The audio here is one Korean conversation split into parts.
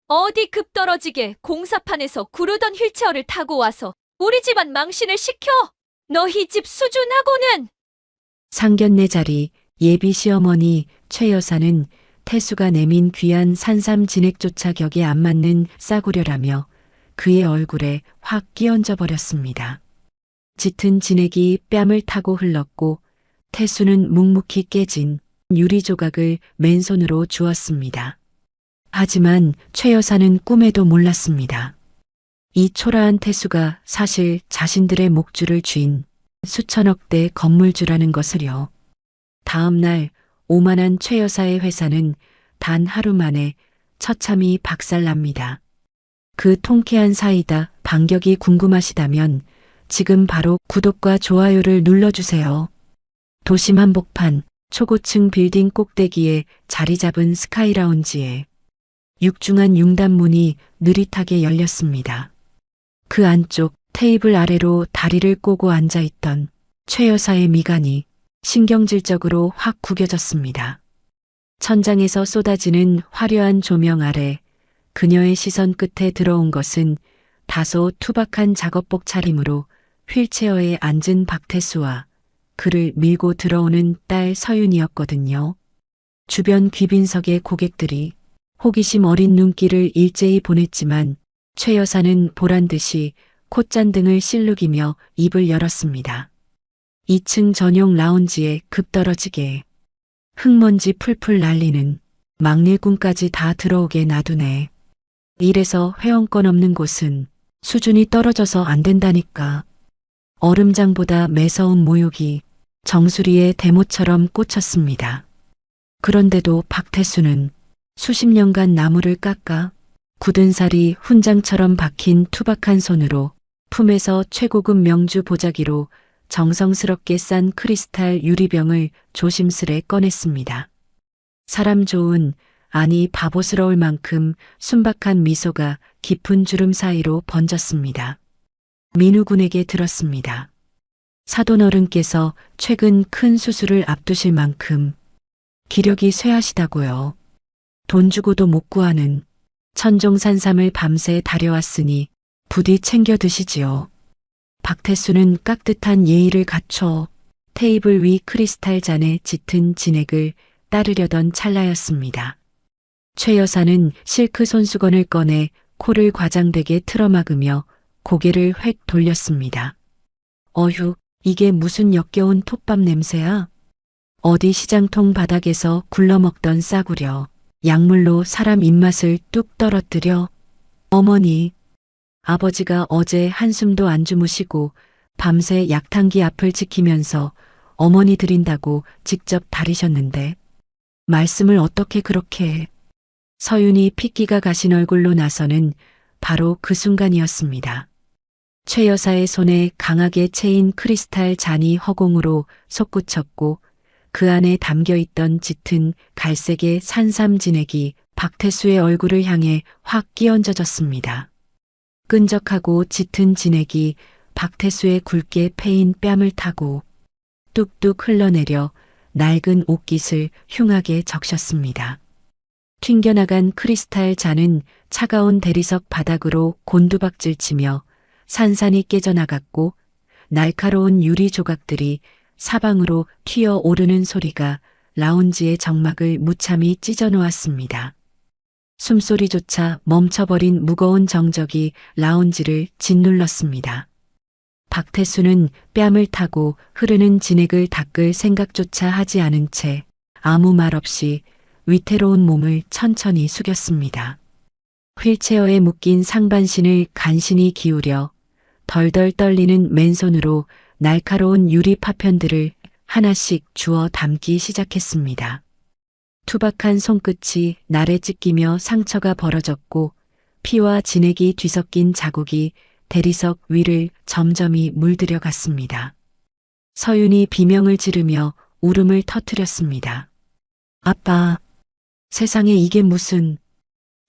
어디 급 떨어지게 공사판에서 구르던 휠체어를 타고 와서 우리 집안 망신을 시켜! 너희 집 수준하고는! 상견례 자리 예비 시어머니 최 여사는 태수가 내민 귀한 산삼 진액조차 격에 안 맞는 싸구려라며 그의 얼굴에 확 끼얹어 버렸습니다. 짙은 진액이 뺨을 타고 흘렀고 태수는 묵묵히 깨진 유리 조각을 맨손으로 주었습니다. 하지만 최 여사는 꿈에도 몰랐습니다. 이 초라한 태수가 사실 자신들의 목줄을 쥔 수천억대 건물주라는 것을요. 다음 날 오만한 최 여사의 회사는 단 하루 만에 처참히 박살납니다. 그 통쾌한 사이다 반격이 궁금하시다면 지금 바로 구독과 좋아요를 눌러주세요. 도심 한복판 초고층 빌딩 꼭대기에 자리 잡은 스카이라운지에 육중한 융단문이 느릿하게 열렸습니다. 그 안쪽 테이블 아래로 다리를 꼬고 앉아있던 최 여사의 미간이 신경질적으로 확 구겨졌습니다. 천장에서 쏟아지는 화려한 조명 아래 그녀의 시선 끝에 들어온 것은 다소 투박한 작업복 차림으로 휠체어에 앉은 박태수와 그를 밀고 들어오는 딸 서윤이었거든요. 주변 귀빈석의 고객들이 호기심 어린 눈길을 일제히 보냈지만 최 여사는 보란듯이 콧잔등을 실룩이며 입을 열었습니다. 2층 전용 라운지에 급 떨어지게 흙먼지 풀풀 날리는 막일꾼까지 다 들어오게 놔두네. 이래서 회원권 없는 곳은 수준이 떨어져서 안 된다니까. 얼음장보다 매서운 모욕이 정수리에 대모처럼 꽂혔습니다. 그런데도 박태수는 수십 년간 나무를 깎아 굳은 살이 훈장처럼 박힌 투박한 손으로 품에서 최고급 명주 보자기로 정성스럽게 싼 크리스탈 유리병을 조심스레 꺼냈습니다. 사람 좋은, 아니 바보스러울 만큼 순박한 미소가 깊은 주름 사이로 번졌습니다. 민우군에게 들었습니다. 사돈어른께서 최근 큰 수술을 앞두실 만큼 기력이 쇠하시다고요. 돈 주고도 못 구하는 천종산삼을 밤새 다려왔으니 부디 챙겨 드시지요. 박태수는 깍듯한 예의를 갖춰 테이블 위 크리스탈 잔에 짙은 진액을 따르려던 찰나였습니다. 최 여사는 실크 손수건을 꺼내 코를 과장되게 틀어막으며 고개를 획 돌렸습니다. 어휴, 이게 무슨 역겨운 톱밥 냄새야? 어디 시장통 바닥에서 굴러먹던 싸구려. 약물로 사람 입맛을 뚝 떨어뜨려. 어머니, 아버지가 어제 한숨도 안 주무시고 밤새 약탕기 앞을 지키면서 어머니 드린다고 직접 다리셨는데 말씀을 어떻게 그렇게 해. 서윤이 핏기가 가신 얼굴로 나서는 바로 그 순간이었습니다. 최 여사의 손에 강하게 채인 크리스탈 잔이 허공으로 솟구쳤고 그 안에 담겨있던 짙은 갈색의 산삼 진액이 박태수의 얼굴을 향해 확 끼얹어졌습니다. 끈적하고 짙은 진액이 박태수의 굵게 패인 뺨을 타고 뚝뚝 흘러내려 낡은 옷깃을 흉하게 적셨습니다. 튕겨나간 크리스탈 잔은 차가운 대리석 바닥으로 곤두박질치며 산산이 깨져나갔고 날카로운 유리 조각들이 사방으로 튀어오르는 소리가 라운지의 정막을 무참히 찢어놓았습니다. 숨소리조차 멈춰버린 무거운 정적이 라운지를 짓눌렀습니다. 박태수는 뺨을 타고 흐르는 진액을 닦을 생각조차 하지 않은 채 아무 말 없이 위태로운 몸을 천천히 숙였습니다. 휠체어에 묶인 상반신을 간신히 기울여 덜덜 떨리는 맨손으로 날카로운 유리 파편들을 하나씩 주워 담기 시작했습니다. 투박한 손끝이 날에 찢기며 상처가 벌어졌고 피와 진액이 뒤섞인 자국이 대리석 위를 점점이 물들여 갔습니다. 서윤이 비명을 지르며 울음을 터뜨렸습니다. 아빠, 세상에 이게 무슨...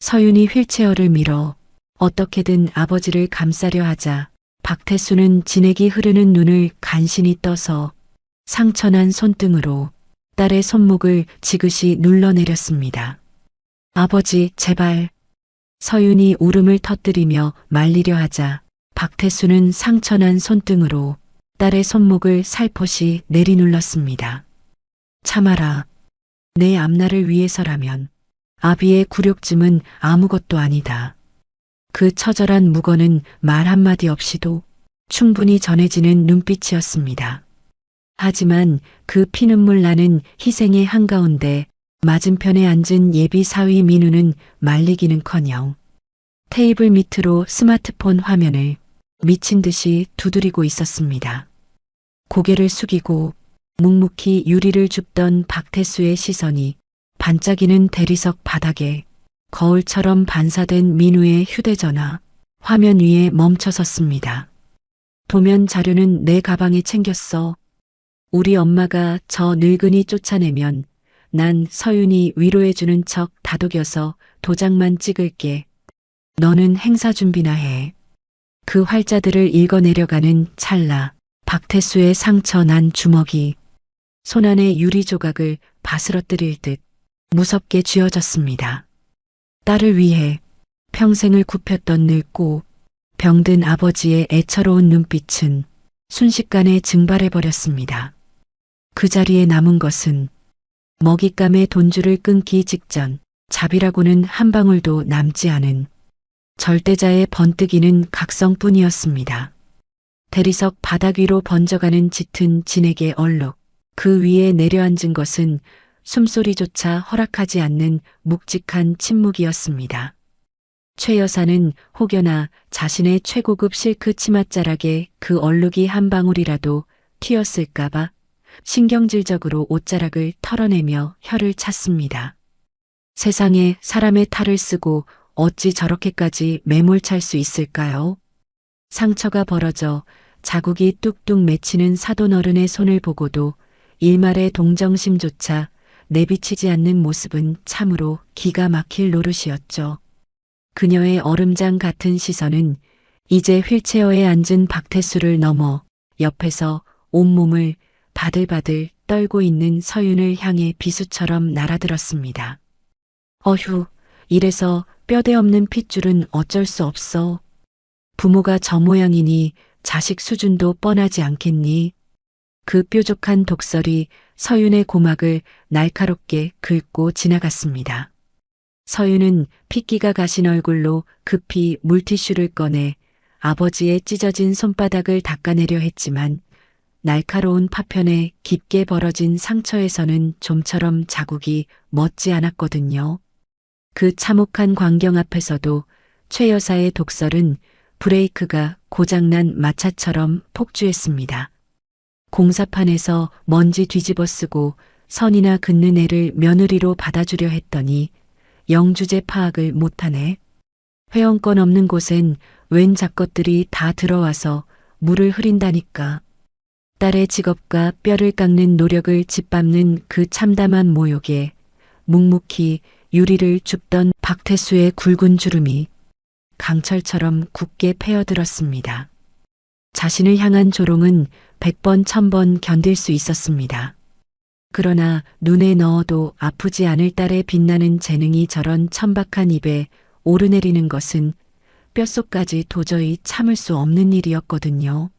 서윤이 휠체어를 밀어 어떻게든 아버지를 감싸려 하자 박태수는 진액이 흐르는 눈을 간신히 떠서 상처난 손등으로 딸의 손목을 지그시 눌러내렸습니다. 아버지, 제발. 서윤이 울음을 터뜨리며 말리려 하자 박태수는 상처난 손등으로 딸의 손목을 살포시 내리눌렀습니다. 참아라. 내 앞날을 위해서라면 아비의 굴욕쯤은 아무것도 아니다. 그 처절한 묵어는 말 한마디 없이도 충분히 전해지는 눈빛이었습니다. 하지만 그 피눈물 나는 희생의 한가운데 맞은편에 앉은 예비 사위 민우는 말리기는커녕 테이블 밑으로 스마트폰 화면을 미친 듯이 두드리고 있었습니다. 고개를 숙이고 묵묵히 유리를 줍던 박태수의 시선이 반짝이는 대리석 바닥에 거울처럼 반사된 민우의 휴대전화 화면 위에 멈춰섰습니다. 도면 자료는 내 가방에 챙겼어. 우리 엄마가 저 늙은이 쫓아내면 난 서윤이 위로해주는 척 다독여서 도장만 찍을게. 너는 행사 준비나 해. 그 활자들을 읽어내려가는 찰나 박태수의 상처 난 주먹이 손안의 유리 조각을 바스러뜨릴 듯 무섭게 쥐어졌습니다. 딸을 위해 평생을 굽혔던 늙고 병든 아버지의 애처로운 눈빛은 순식간에 증발해버렸습니다. 그 자리에 남은 것은 먹잇감의 돈줄을 끊기 직전 자비라고는 한 방울도 남지 않은 절대자의 번뜩이는 각성뿐이었습니다. 대리석 바닥 위로 번져가는 짙은 진액의 얼룩, 그 위에 내려앉은 것은 숨소리조차 허락하지 않는 묵직한 침묵이었습니다. 최 여사는 혹여나 자신의 최고급 실크 치맛자락에 그 얼룩이 한 방울이라도 튀었을까봐 신경질적으로 옷자락을 털어내며 혀를 찼습니다. 세상에 사람의 탈을 쓰고 어찌 저렇게까지 매몰찰 수 있을까요? 상처가 벌어져 자국이 뚝뚝 맺히는 사돈 어른의 손을 보고도 일말의 동정심조차 내비치지 않는 모습은 참으로 기가 막힐 노릇이었죠. 그녀의 얼음장 같은 시선은 이제 휠체어에 앉은 박태수를 넘어 옆에서 온몸을 바들바들 떨고 있는 서윤을 향해 비수처럼 날아들었습니다. 어휴, 이래서 뼈대 없는 핏줄은 어쩔 수 없어. 부모가 저 모양이니 자식 수준도 뻔하지 않겠니? 그 뾰족한 독설이 서윤의 고막을 날카롭게 긁고 지나갔습니다. 서윤은 핏기가 가신 얼굴로 급히 물티슈를 꺼내 아버지의 찢어진 손바닥을 닦아내려 했지만 날카로운 파편에 깊게 벌어진 상처에서는 좀처럼 자국이 멎지 않았거든요. 그 참혹한 광경 앞에서도 최 여사의 독설은 브레이크가 고장난 마차처럼 폭주했습니다. 공사판에서 먼지 뒤집어 쓰고 선이나 긋는 애를 며느리로 받아주려 했더니 영주제 파악을 못하네. 회원권 없는 곳엔 웬 잡것들이 다 들어와서 물을 흐린다니까. 딸의 직업과 뼈를 깎는 노력을 짓밟는 그 참담한 모욕에 묵묵히 유리를 줍던 박태수의 굵은 주름이 강철처럼 굳게 패어들었습니다. 자신을 향한 조롱은 100번 1000번 견딜 수 있었습니다. 그러나 눈에 넣어도 아프지 않을 딸의 빛나는 재능이 저런 천박한 입에 오르내리는 것은 뼛속까지 도저히 참을 수 없는 일이었거든요.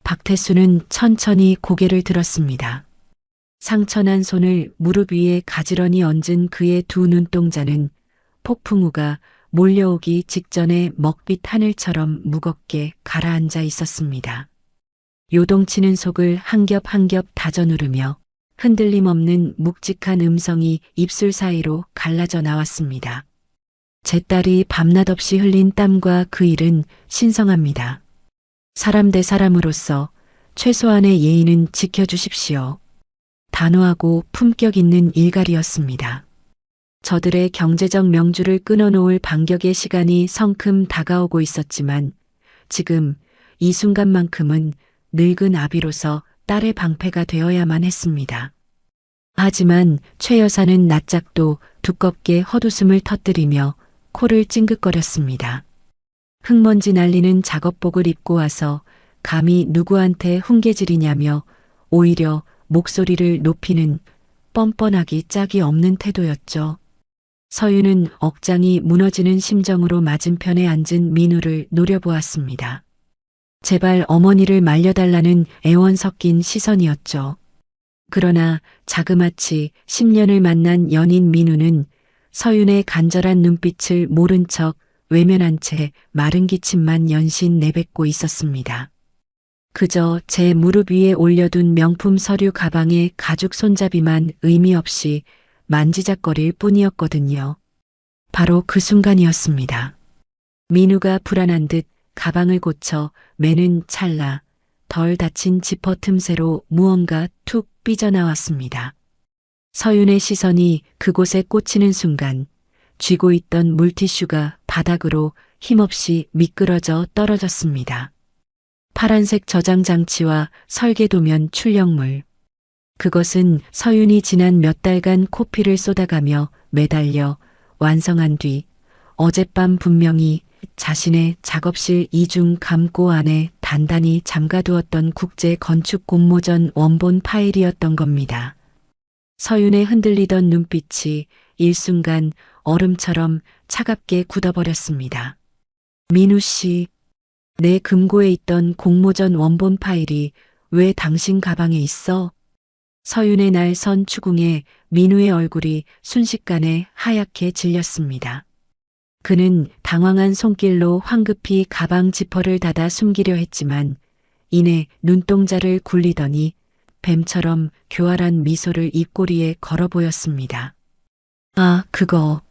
박태수는 천천히 고개를 들었습니다. 상처난 손을 무릎 위에 가지런히 얹은 그의 두 눈동자는 폭풍우가 몰려오기 직전에 먹빛 하늘처럼 무겁게 가라앉아 있었습니다. 요동치는 속을 한 겹 한 겹 다져 누르며 흔들림 없는 묵직한 음성이 입술 사이로 갈라져 나왔습니다. 제 딸이 밤낮 없이 흘린 땀과 그 일은 신성합니다. 사람 대 사람으로서 최소한의 예의는 지켜주십시오. 단호하고 품격 있는 일갈이었습니다. 저들의 경제적 명주를 끊어놓을 반격의 시간이 성큼 다가오고 있었지만 지금 이 순간만큼은 늙은 아비로서 딸의 방패가 되어야만 했습니다. 하지만 최 여사는 낯짝도 두껍게 헛웃음을 터뜨리며 코를 찡긋거렸습니다. 흙먼지 날리는 작업복을 입고 와서 감히 누구한테 훈계질이냐며 오히려 목소리를 높이는 뻔뻔하기 짝이 없는 태도였죠. 서윤은 억장이 무너지는 심정으로 맞은편에 앉은 민우를 노려보았습니다. 제발 어머니를 말려달라는 애원 섞인 시선이었죠. 그러나 자그마치 10년을 만난 연인 민우는 서윤의 간절한 눈빛을 모른 척 외면한 채 마른 기침만 연신 내뱉고 있었습니다. 그저 제 무릎 위에 올려둔 명품 서류 가방의 가죽 손잡이만 의미 없이 만지작거릴 뿐이었거든요. 바로 그 순간이었습니다. 민우가 불안한 듯 가방을 고쳐 매는 찰나 덜 닫힌 지퍼 틈새로 무언가 툭 삐져나왔습니다. 서윤의 시선이 그곳에 꽂히는 순간 쥐고 있던 물티슈가 바닥으로 힘없이 미끄러져 떨어졌습니다. 파란색 저장 장치와 설계도면 출력물. 그것은 서윤이 지난 몇 달간 코피를 쏟아가며 매달려 완성한 뒤 어젯밤 분명히 자신의 작업실 이중 감고 안에 단단히 잠가두었던 국제 건축 공모전 원본 파일이었던 겁니다. 서윤의 흔들리던 눈빛이 일순간 얼음처럼 차갑게 굳어버렸습니다. 민우 씨, 내 금고에 있던 공모전 원본 파일이 왜 당신 가방에 있어? 서윤의 날 선 추궁에 민우의 얼굴이 순식간에 하얗게 질렸습니다. 그는 당황한 손길로 황급히 가방 지퍼를 닫아 숨기려 했지만 이내 눈동자를 굴리더니 뱀처럼 교활한 미소를 입꼬리에 걸어 보였습니다. 아, 그거.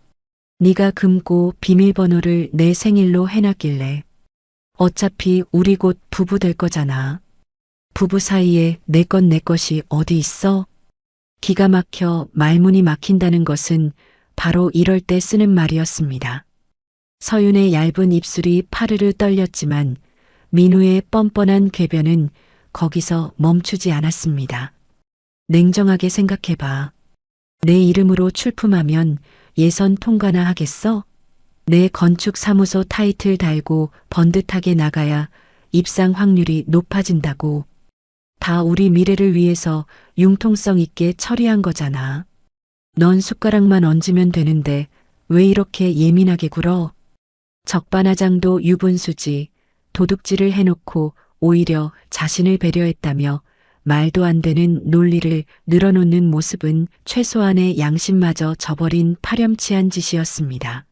네가 금고 비밀번호를 내 생일로 해놨길래. 어차피 우리 곧 부부 될 거잖아. 부부 사이에 내 것 내 것이 어디 있어? 기가 막혀 말문이 막힌다는 것은 바로 이럴 때 쓰는 말이었습니다. 서윤의 얇은 입술이 파르르 떨렸지만 민우의 뻔뻔한 궤변은 거기서 멈추지 않았습니다. 냉정하게 생각해봐. 내 이름으로 출품하면 예선 통과나 하겠어? 내 건축사무소 타이틀 달고 번듯하게 나가야 입상 확률이 높아진다고. 다 우리 미래를 위해서 융통성 있게 처리한 거잖아. 넌 숟가락만 얹으면 되는데 왜 이렇게 예민하게 굴어? 적반하장도 유분수지, 도둑질을 해놓고 오히려 자신을 배려했다며 말도 안 되는 논리를 늘어놓는 모습은 최소한의 양심마저 저버린 파렴치한 짓이었습니다.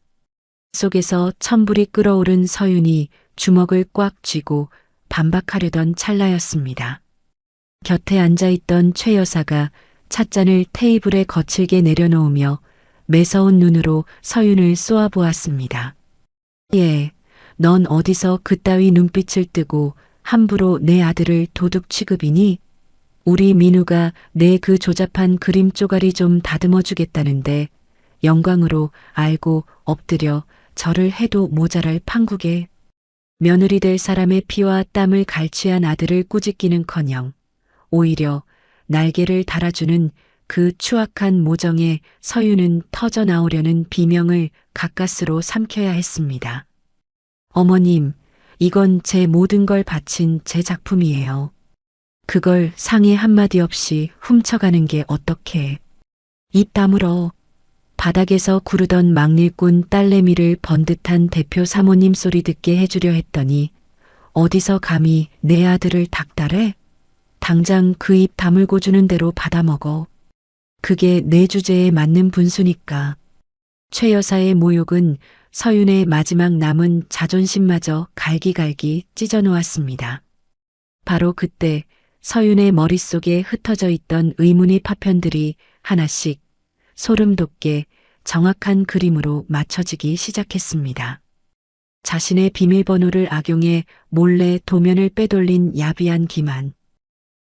속에서 천불이 끓어오른 서윤이 주먹을 꽉 쥐고 반박하려던 찰나였습니다. 곁에 앉아있던 최 여사가 찻잔을 테이블에 거칠게 내려놓으며 매서운 눈으로 서윤을 쏘아보았습니다. 예, 넌 어디서 그따위 눈빛을 뜨고 함부로 내 아들을 도둑 취급이니? 우리 민우가 내 그 조잡한 그림 쪼가리 좀 다듬어 주겠다는데 영광으로 알고 엎드려 절을 해도 모자랄 판국에 며느리 될 사람의 피와 땀을 갈취한 아들을 꾸짖기는커녕 오히려 날개를 달아주는 그 추악한 모정에 서윤은 터져 나오려는 비명을 가까스로 삼켜야 했습니다. 어머님, 이건 제 모든 걸 바친 제 작품이에요. 그걸 상의 한마디 없이 훔쳐가는 게 어떡해. 입 다물어. 바닥에서 구르던 막일꾼 딸내미를 번듯한 대표 사모님 소리 듣게 해주려 했더니 어디서 감히 내 아들을 닥달해? 당장 그 입 다물고 주는 대로 받아먹어. 그게 내 주제에 맞는 분수니까. 최 여사의 모욕은 서윤의 마지막 남은 자존심마저 갈기갈기 찢어놓았습니다. 바로 그때 서윤의 머릿속에 흩어져 있던 의문의 파편들이 하나씩 소름 돋게 정확한 그림으로 맞춰지기 시작했습니다. 자신의 비밀번호를 악용해 몰래 도면을 빼돌린 야비한 기만.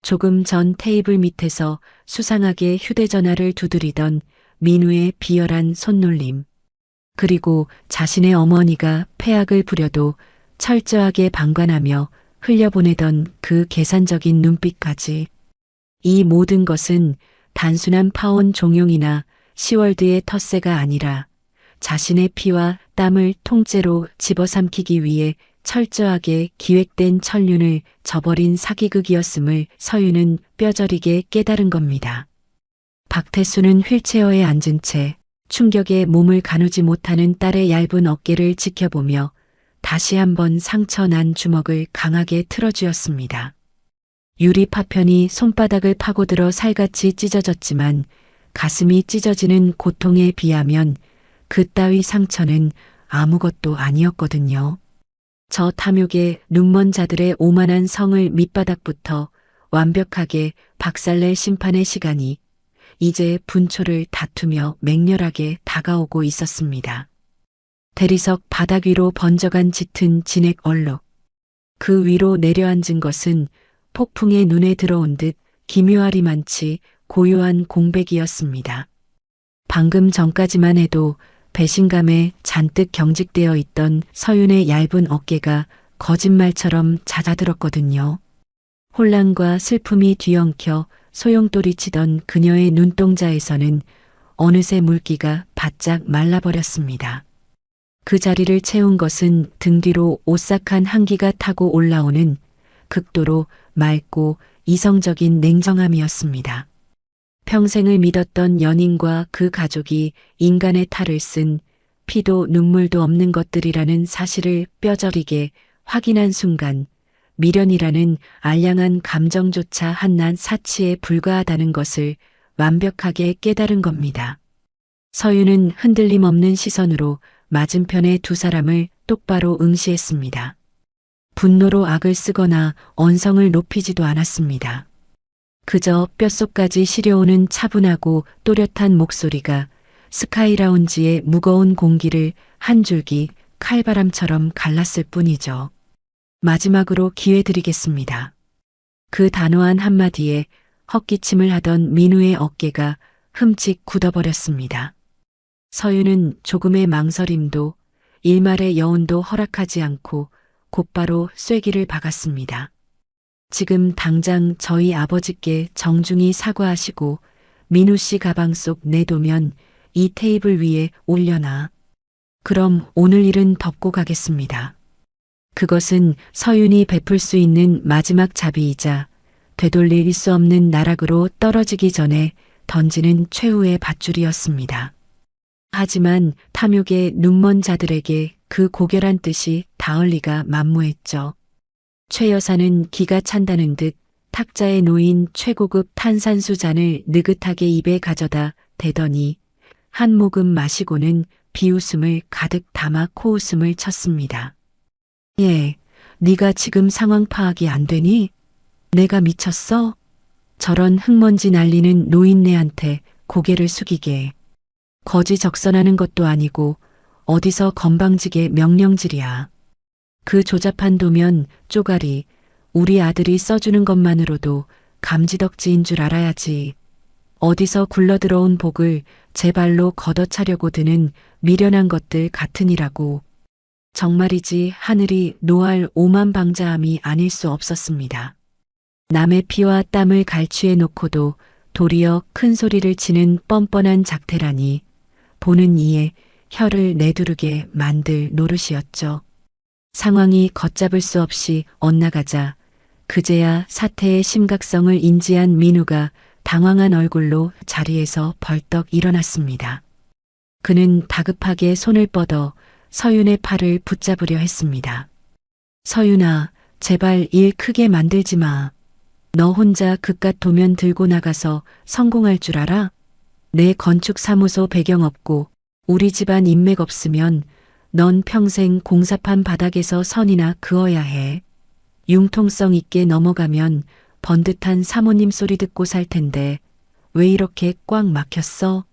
조금 전 테이블 밑에서 수상하게 휴대전화를 두드리던 민우의 비열한 손놀림. 그리고 자신의 어머니가 폐악을 부려도 철저하게 방관하며 흘려보내던 그 계산적인 눈빛까지. 이 모든 것은 단순한 파온 종용이나 시월드의 텃세가 아니라 자신의 피와 땀을 통째로 집어삼키기 위해 철저하게 기획된 천륜을 저버린 사기극이었음을 서윤은 뼈저리게 깨달은 겁니다. 박태수는 휠체어에 앉은 채 충격에 몸을 가누지 못하는 딸의 얇은 어깨를 지켜보며 다시 한번 상처난 주먹을 강하게 틀어쥐었습니다. 유리 파편이 손바닥을 파고들어 살같이 찢어졌지만 가슴이 찢어지는 고통에 비하면 그따위 상처는 아무것도 아니었거든요. 저 탐욕의 눈먼 자들의 오만한 성을 밑바닥부터 완벽하게 박살낼 심판의 시간이 이제 분초를 다투며 맹렬하게 다가오고 있었습니다. 대리석 바닥 위로 번져간 짙은 진액 얼룩. 그 위로 내려앉은 것은 폭풍의 눈에 들어온 듯 기묘하리만치 고요한 공백이었습니다. 방금 전까지만 해도 배신감에 잔뜩 경직되어 있던 서윤의 얇은 어깨가 거짓말처럼 잦아들었거든요. 혼란과 슬픔이 뒤엉켜 소용돌이 치던 그녀의 눈동자에서는 어느새 물기가 바짝 말라버렸습니다. 그 자리를 채운 것은 등 뒤로 오싹한 한기가 타고 올라오는 극도로 맑고 이성적인 냉정함이었습니다. 평생을 믿었던 연인과 그 가족이 인간의 탈을 쓴 피도 눈물도 없는 것들이라는 사실을 뼈저리게 확인한 순간 미련이라는 알량한 감정조차 한낱 사치에 불과하다는 것을 완벽하게 깨달은 겁니다. 서윤은 흔들림 없는 시선으로 맞은편의 두 사람을 똑바로 응시했습니다. 분노로 악을 쓰거나 언성을 높이지도 않았습니다. 그저 뼛속까지 시려오는 차분하고 또렷한 목소리가 스카이라운지의 무거운 공기를 한 줄기 칼바람처럼 갈랐을 뿐이죠. 마지막으로 기회 드리겠습니다. 그 단호한 한마디에 헛기침을 하던 민우의 어깨가 흠칫 굳어버렸습니다. 서윤은 조금의 망설임도 일말의 여운도 허락하지 않고 곧바로 쐐기를 박았습니다. 지금 당장 저희 아버지께 정중히 사과하시고 민우 씨 가방 속 내두면 이 테이블 위에 올려놔. 그럼 오늘 일은 덮고 가겠습니다. 그것은 서윤이 베풀 수 있는 마지막 자비이자 되돌릴 수 없는 나락으로 떨어지기 전에 던지는 최후의 밧줄이었습니다. 하지만 탐욕의 눈먼 자들에게 그 고결한 뜻이 닿을 리가 만무했죠. 최 여사는 기가 찬다는 듯 탁자에 놓인 최고급 탄산수 잔을 느긋하게 입에 가져다 대더니 한 모금 마시고는 비웃음을 가득 담아 코웃음을 쳤습니다. 예, 네가 지금 상황 파악이 안 되니? 내가 미쳤어? 저런 흙먼지 날리는 노인네한테 고개를 숙이게. 거지적선하는 것도 아니고 어디서 건방지게 명령질이야. 그 조잡한 도면 쪼가리 우리 아들이 써주는 것만으로도 감지덕지인 줄 알아야지. 어디서 굴러들어온 복을 제 발로 걷어차려고 드는 미련한 것들 같으니라고. 정말이지 하늘이 노할 오만방자함이 아닐 수 없었습니다. 남의 피와 땀을 갈취해 놓고도 도리어 큰 소리를 치는 뻔뻔한 작태라니 보는 이에 혀를 내두르게 만들 노릇이었죠. 상황이 걷잡을 수 없이 엇나가자 그제야 사태의 심각성을 인지한 민우가 당황한 얼굴로 자리에서 벌떡 일어났습니다. 그는 다급하게 손을 뻗어 서윤의 팔을 붙잡으려 했습니다. 서윤아, 제발 일 크게 만들지 마. 너 혼자 그깟 도면 들고 나가서 성공할 줄 알아? 내 건축사무소 배경 없고 우리 집안 인맥 없으면 넌 평생 공사판 바닥에서 선이나 그어야 해. 융통성 있게 넘어가면 번듯한 사모님 소리 듣고 살 텐데 왜 이렇게 꽉 막혔어?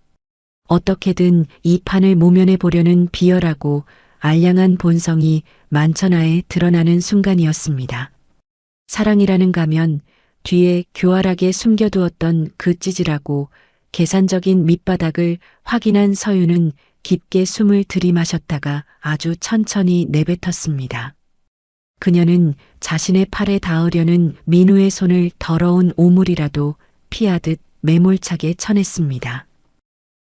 어떻게든 이 판을 모면해 보려는 비열하고 알량한 본성이 만천하에 드러나는 순간이었습니다. 사랑이라는 가면 뒤에 교활하게 숨겨두었던 그 찌질하고 계산적인 밑바닥을 확인한 서윤은 깊게 숨을 들이마셨다가 아주 천천히 내뱉었습니다. 그녀는 자신의 팔에 닿으려는 민우의 손을 더러운 오물이라도 피하듯 매몰차게 쳐냈습니다.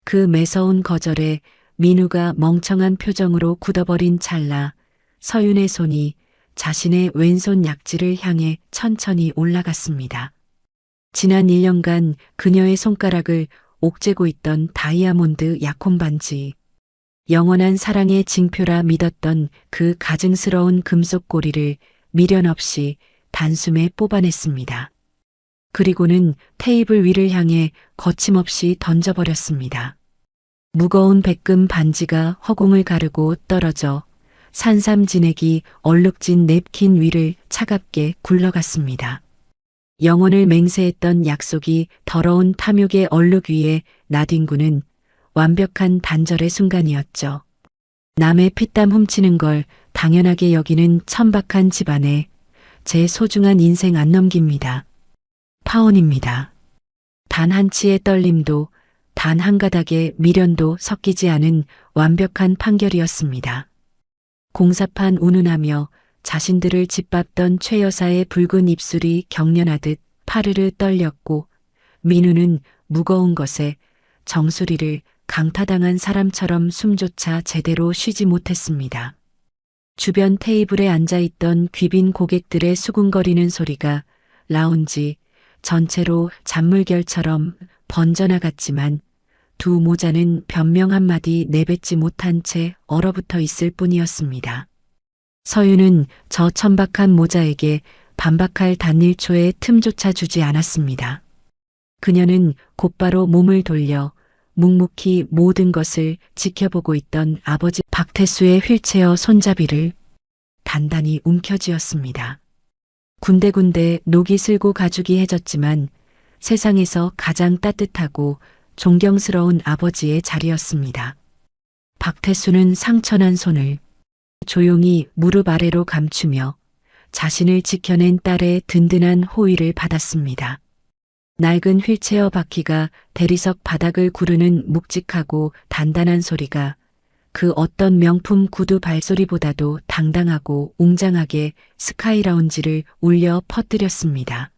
그 매서운 거절에 민우가 멍청한 표정으로 굳어버린 찰나 서윤의 손이 자신의 왼손 약지를 향해 천천히 올라갔습니다. 지난 1년간 그녀의 손가락을 옥죄고 있던 다이아몬드 약혼 반지. 영원한 사랑의 징표라 믿었던 그 가증스러운 금속 고리를 미련 없이 단숨에 뽑아냈습니다. 그리고는 테이블 위를 향해 거침없이 던져버렸습니다. 무거운 백금 반지가 허공을 가르고 떨어져 산삼진액이 얼룩진 냅킨 위를 차갑게 굴러갔습니다. 영혼을 맹세했던 약속이 더러운 탐욕의 얼룩 위에 나뒹구는 완벽한 단절의 순간이었죠. 남의 피땀 훔치는 걸 당연하게 여기는 천박한 집안에 제 소중한 인생 안 넘깁니다. 파혼입니다. 단 한 치의 떨림도 단 한 가닥의 미련도 섞이지 않은 완벽한 판결이었습니다. 공사판 운운하며 자신들을 짓밟던 최 여사의 붉은 입술이 경련하듯 파르르 떨렸고 민우는 무거운 것에 정수리를 강타당한 사람처럼 숨조차 제대로 쉬지 못했습니다. 주변 테이블에 앉아있던 귀빈 고객들의 수군거리는 소리가 라운지 전체로 잔물결처럼 번져나갔지만 두 모자는 변명 한마디 내뱉지 못한 채 얼어붙어 있을 뿐이었습니다. 서윤은 저 천박한 모자에게 반박할 단일초의 틈조차 주지 않았습니다. 그녀는 곧바로 몸을 돌려 묵묵히 모든 것을 지켜보고 있던 아버지 박태수의 휠체어 손잡이를 단단히 움켜쥐었습니다. 군데군데 녹이 슬고 가죽이 해졌지만 세상에서 가장 따뜻하고 존경스러운 아버지의 자리였습니다. 박태수는 상처난 손을 조용히 무릎 아래로 감추며 자신을 지켜낸 딸의 든든한 호의를 받았습니다. 낡은 휠체어 바퀴가 대리석 바닥을 구르는 묵직하고 단단한 소리가 그 어떤 명품 구두 발소리보다도 당당하고 웅장하게 스카이라운지를 울려 퍼뜨렸습니다.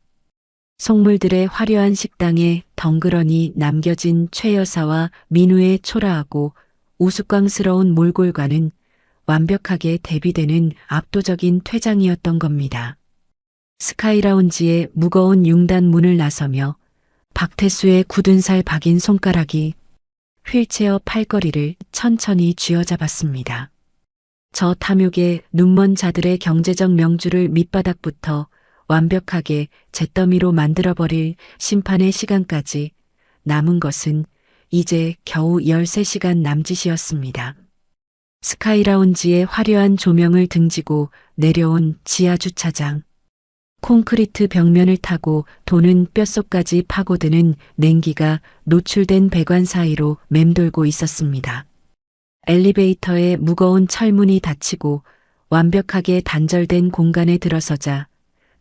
속물들의 화려한 식당에 덩그러니 남겨진 최 여사와 민우의 초라하고 우스꽝스러운 몰골과는 완벽하게 대비되는 압도적인 퇴장이었던 겁니다. 스카이라운지의 무거운 융단 문을 나서며 박태수의 굳은 살 박인 손가락이 휠체어 팔걸이를 천천히 쥐어잡았습니다. 저 탐욕의 눈먼 자들의 경제적 명주를 밑바닥부터 완벽하게 잿더미로 만들어버릴 심판의 시간까지 남은 것은 이제 겨우 13시간 남짓이었습니다. 스카이라운지의 화려한 조명을 등지고 내려온 지하주차장. 콘크리트 벽면을 타고 도는 뼛속까지 파고드는 냉기가 노출된 배관 사이로 맴돌고 있었습니다. 엘리베이터의 무거운 철문이 닫히고 완벽하게 단절된 공간에 들어서자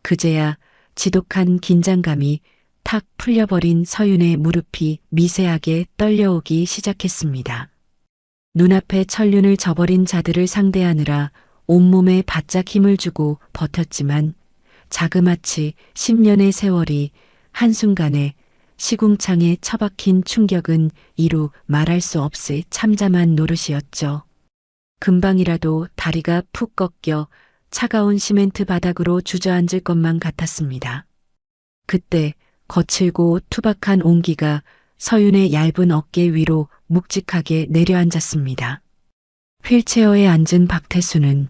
그제야 지독한 긴장감이 탁 풀려버린 서윤의 무릎이 미세하게 떨려오기 시작했습니다. 눈앞에 천륜을 저버린 자들을 상대하느라 온몸에 바짝 힘을 주고 버텼지만 자그마치 10년의 세월이 한순간에 시궁창에 처박힌 충격은 이루 말할 수 없을 참담한 노릇이었죠. 금방이라도 다리가 푹 꺾여 차가운 시멘트 바닥으로 주저앉을 것만 같았습니다. 그때 거칠고 투박한 온기가 서윤의 얇은 어깨 위로 묵직하게 내려앉았습니다. 휠체어에 앉은 박태수는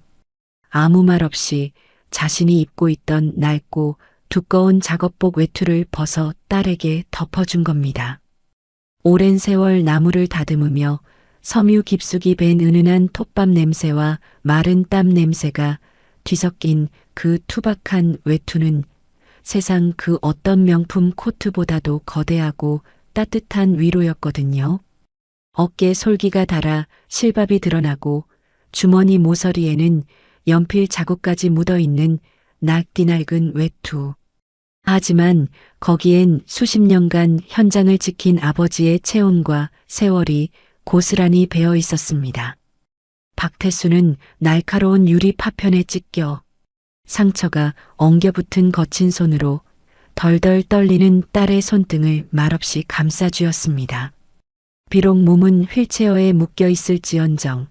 아무 말 없이 자신이 입고 있던 낡고 두꺼운 작업복 외투를 벗어 딸에게 덮어준 겁니다. 오랜 세월 나무를 다듬으며 섬유 깊숙이 밴 은은한 톱밥 냄새와 마른 땀 냄새가 뒤섞인 그 투박한 외투는 세상 그 어떤 명품 코트보다도 거대하고 따뜻한 위로였거든요. 어깨 솔기가 닳아 실밥이 드러나고 주머니 모서리에는 연필 자국까지 묻어있는 낡디 낡은 외투. 하지만 거기엔 수십 년간 현장을 지킨 아버지의 체온과 세월이 고스란히 배어 있었습니다. 박태수는 날카로운 유리 파편에 찢겨 상처가 엉겨붙은 거친 손으로 덜덜 떨리는 딸의 손등을 말없이 감싸쥐었습니다. 비록 몸은 휠체어에 묶여 있을지언정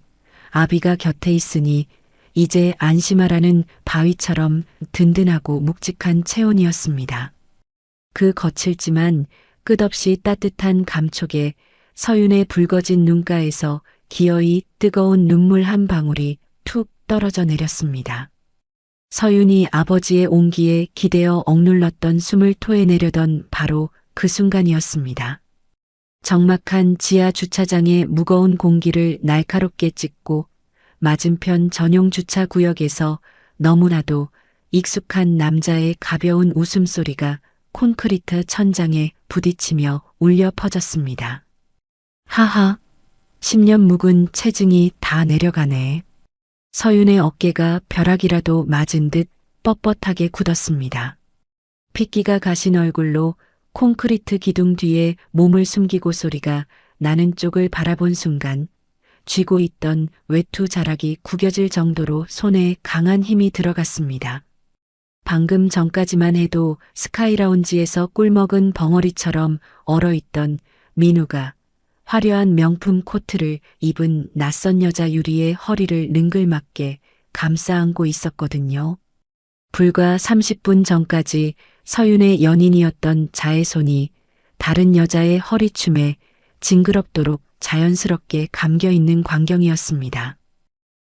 아비가 곁에 있으니 이제 안심하라는 바위처럼 든든하고 묵직한 체온이었습니다. 그 거칠지만 끝없이 따뜻한 감촉에 서윤의 붉어진 눈가에서 기어이 뜨거운 눈물 한 방울이 툭 떨어져 내렸습니다. 서윤이 아버지의 온기에 기대어 억눌렀던 숨을 토해내려던 바로 그 순간이었습니다. 적막한 지하 주차장의 무거운 공기를 날카롭게 찢고 맞은편 전용 주차 구역에서 너무나도 익숙한 남자의 가벼운 웃음소리가 콘크리트 천장에 부딪히며 울려 퍼졌습니다. 하하, 10년 묵은 체증이 다 내려가네. 서윤의 어깨가 벼락이라도 맞은 듯 뻣뻣하게 굳었습니다. 핏기가 가신 얼굴로 콘크리트 기둥 뒤에 몸을 숨기고 소리가 나는 쪽을 바라본 순간 쥐고 있던 외투 자락이 구겨질 정도로 손에 강한 힘이 들어갔습니다. 방금 전까지만 해도 스카이라운지에서 꿀먹은 벙어리처럼 얼어있던 민우가 화려한 명품 코트를 입은 낯선 여자 유리의 허리를 능글맞게 감싸 안고 있었거든요. 불과 30분 전까지 서윤의 연인이었던 자의 손이 다른 여자의 허리춤에 징그럽도록 자연스럽게 감겨있는 광경이었습니다.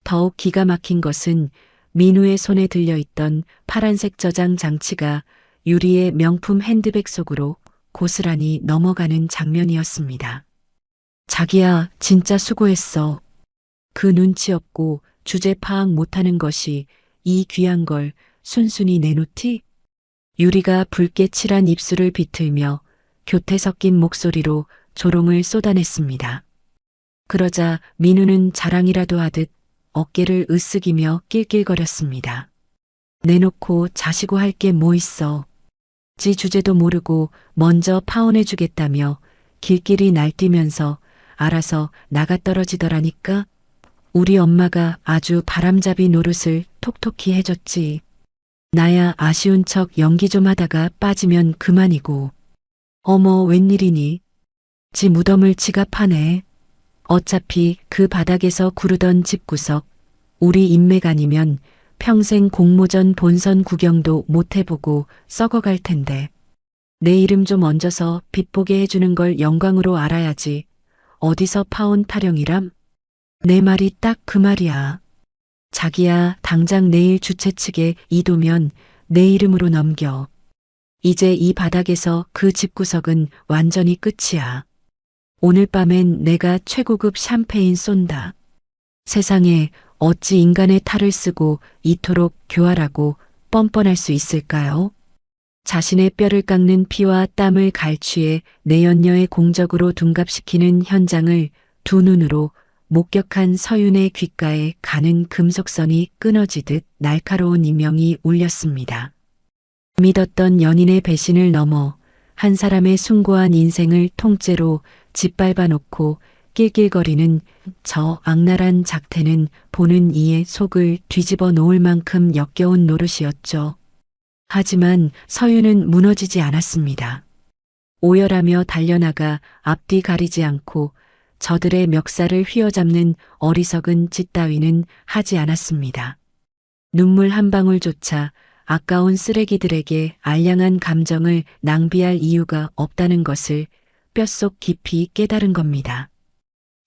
더욱 기가 막힌 것은 민우의 손에 들려있던 파란색 저장 장치가 유리의 명품 핸드백 속으로 고스란히 넘어가는 장면이었습니다. 자기야, 진짜 수고했어. 그 눈치 없고 주제 파악 못하는 것이 이 귀한 걸 순순히 내놓지? 유리가 붉게 칠한 입술을 비틀며 교태 섞인 목소리로 조롱을 쏟아냈습니다. 그러자 민우는 자랑이라도 하듯 어깨를 으쓱이며 낄낄거렸습니다. 내놓고 자시고 할 게 뭐 있어. 지 주제도 모르고 먼저 파혼해주겠다며 길길이 날뛰면서 알아서 나가떨어지더라니까. 우리 엄마가 아주 바람잡이 노릇을 톡톡히 해줬지. 나야 아쉬운 척 연기 좀 하다가 빠지면 그만이고. 어머, 웬일이니? 지 무덤을 지갑하네. 어차피 그 바닥에서 구르던 집구석, 우리 인맥 아니면 평생 공모전 본선 구경도 못 해보고 썩어갈 텐데. 내 이름 좀 얹어서 빛보게 해주는 걸 영광으로 알아야지. 어디서 파혼 타령이람? 내 말이 딱 그 말이야. 자기야, 당장 내일 주최 측에 이도면 내 이름으로 넘겨. 이제 이 바닥에서 그 집구석은 완전히 끝이야. 오늘 밤엔 내가 최고급 샴페인 쏜다. 세상에 어찌 인간의 탈을 쓰고 이토록 교활하고 뻔뻔할 수 있을까요? 자신의 뼈를 깎는 피와 땀을 갈취해 내연녀의 공적으로 둔갑시키는 현장을 두 눈으로 목격한 서윤의 귓가에 가는 금속선이 끊어지듯 날카로운 이명이 울렸습니다. 믿었던 연인의 배신을 넘어 한 사람의 숭고한 인생을 통째로 짓밟아 놓고 낄낄거리는 저 악랄한 작태는 보는 이의 속을 뒤집어 놓을 만큼 역겨운 노릇이었죠. 하지만 서윤은 무너지지 않았습니다. 오열하며 달려나가 앞뒤 가리지 않고 저들의 멱살을 휘어잡는 어리석은 짓 따위는 하지 않았습니다. 눈물 한 방울조차 아까운 쓰레기들에게 알량한 감정을 낭비할 이유가 없다는 것을 뼛속 깊이 깨달은 겁니다.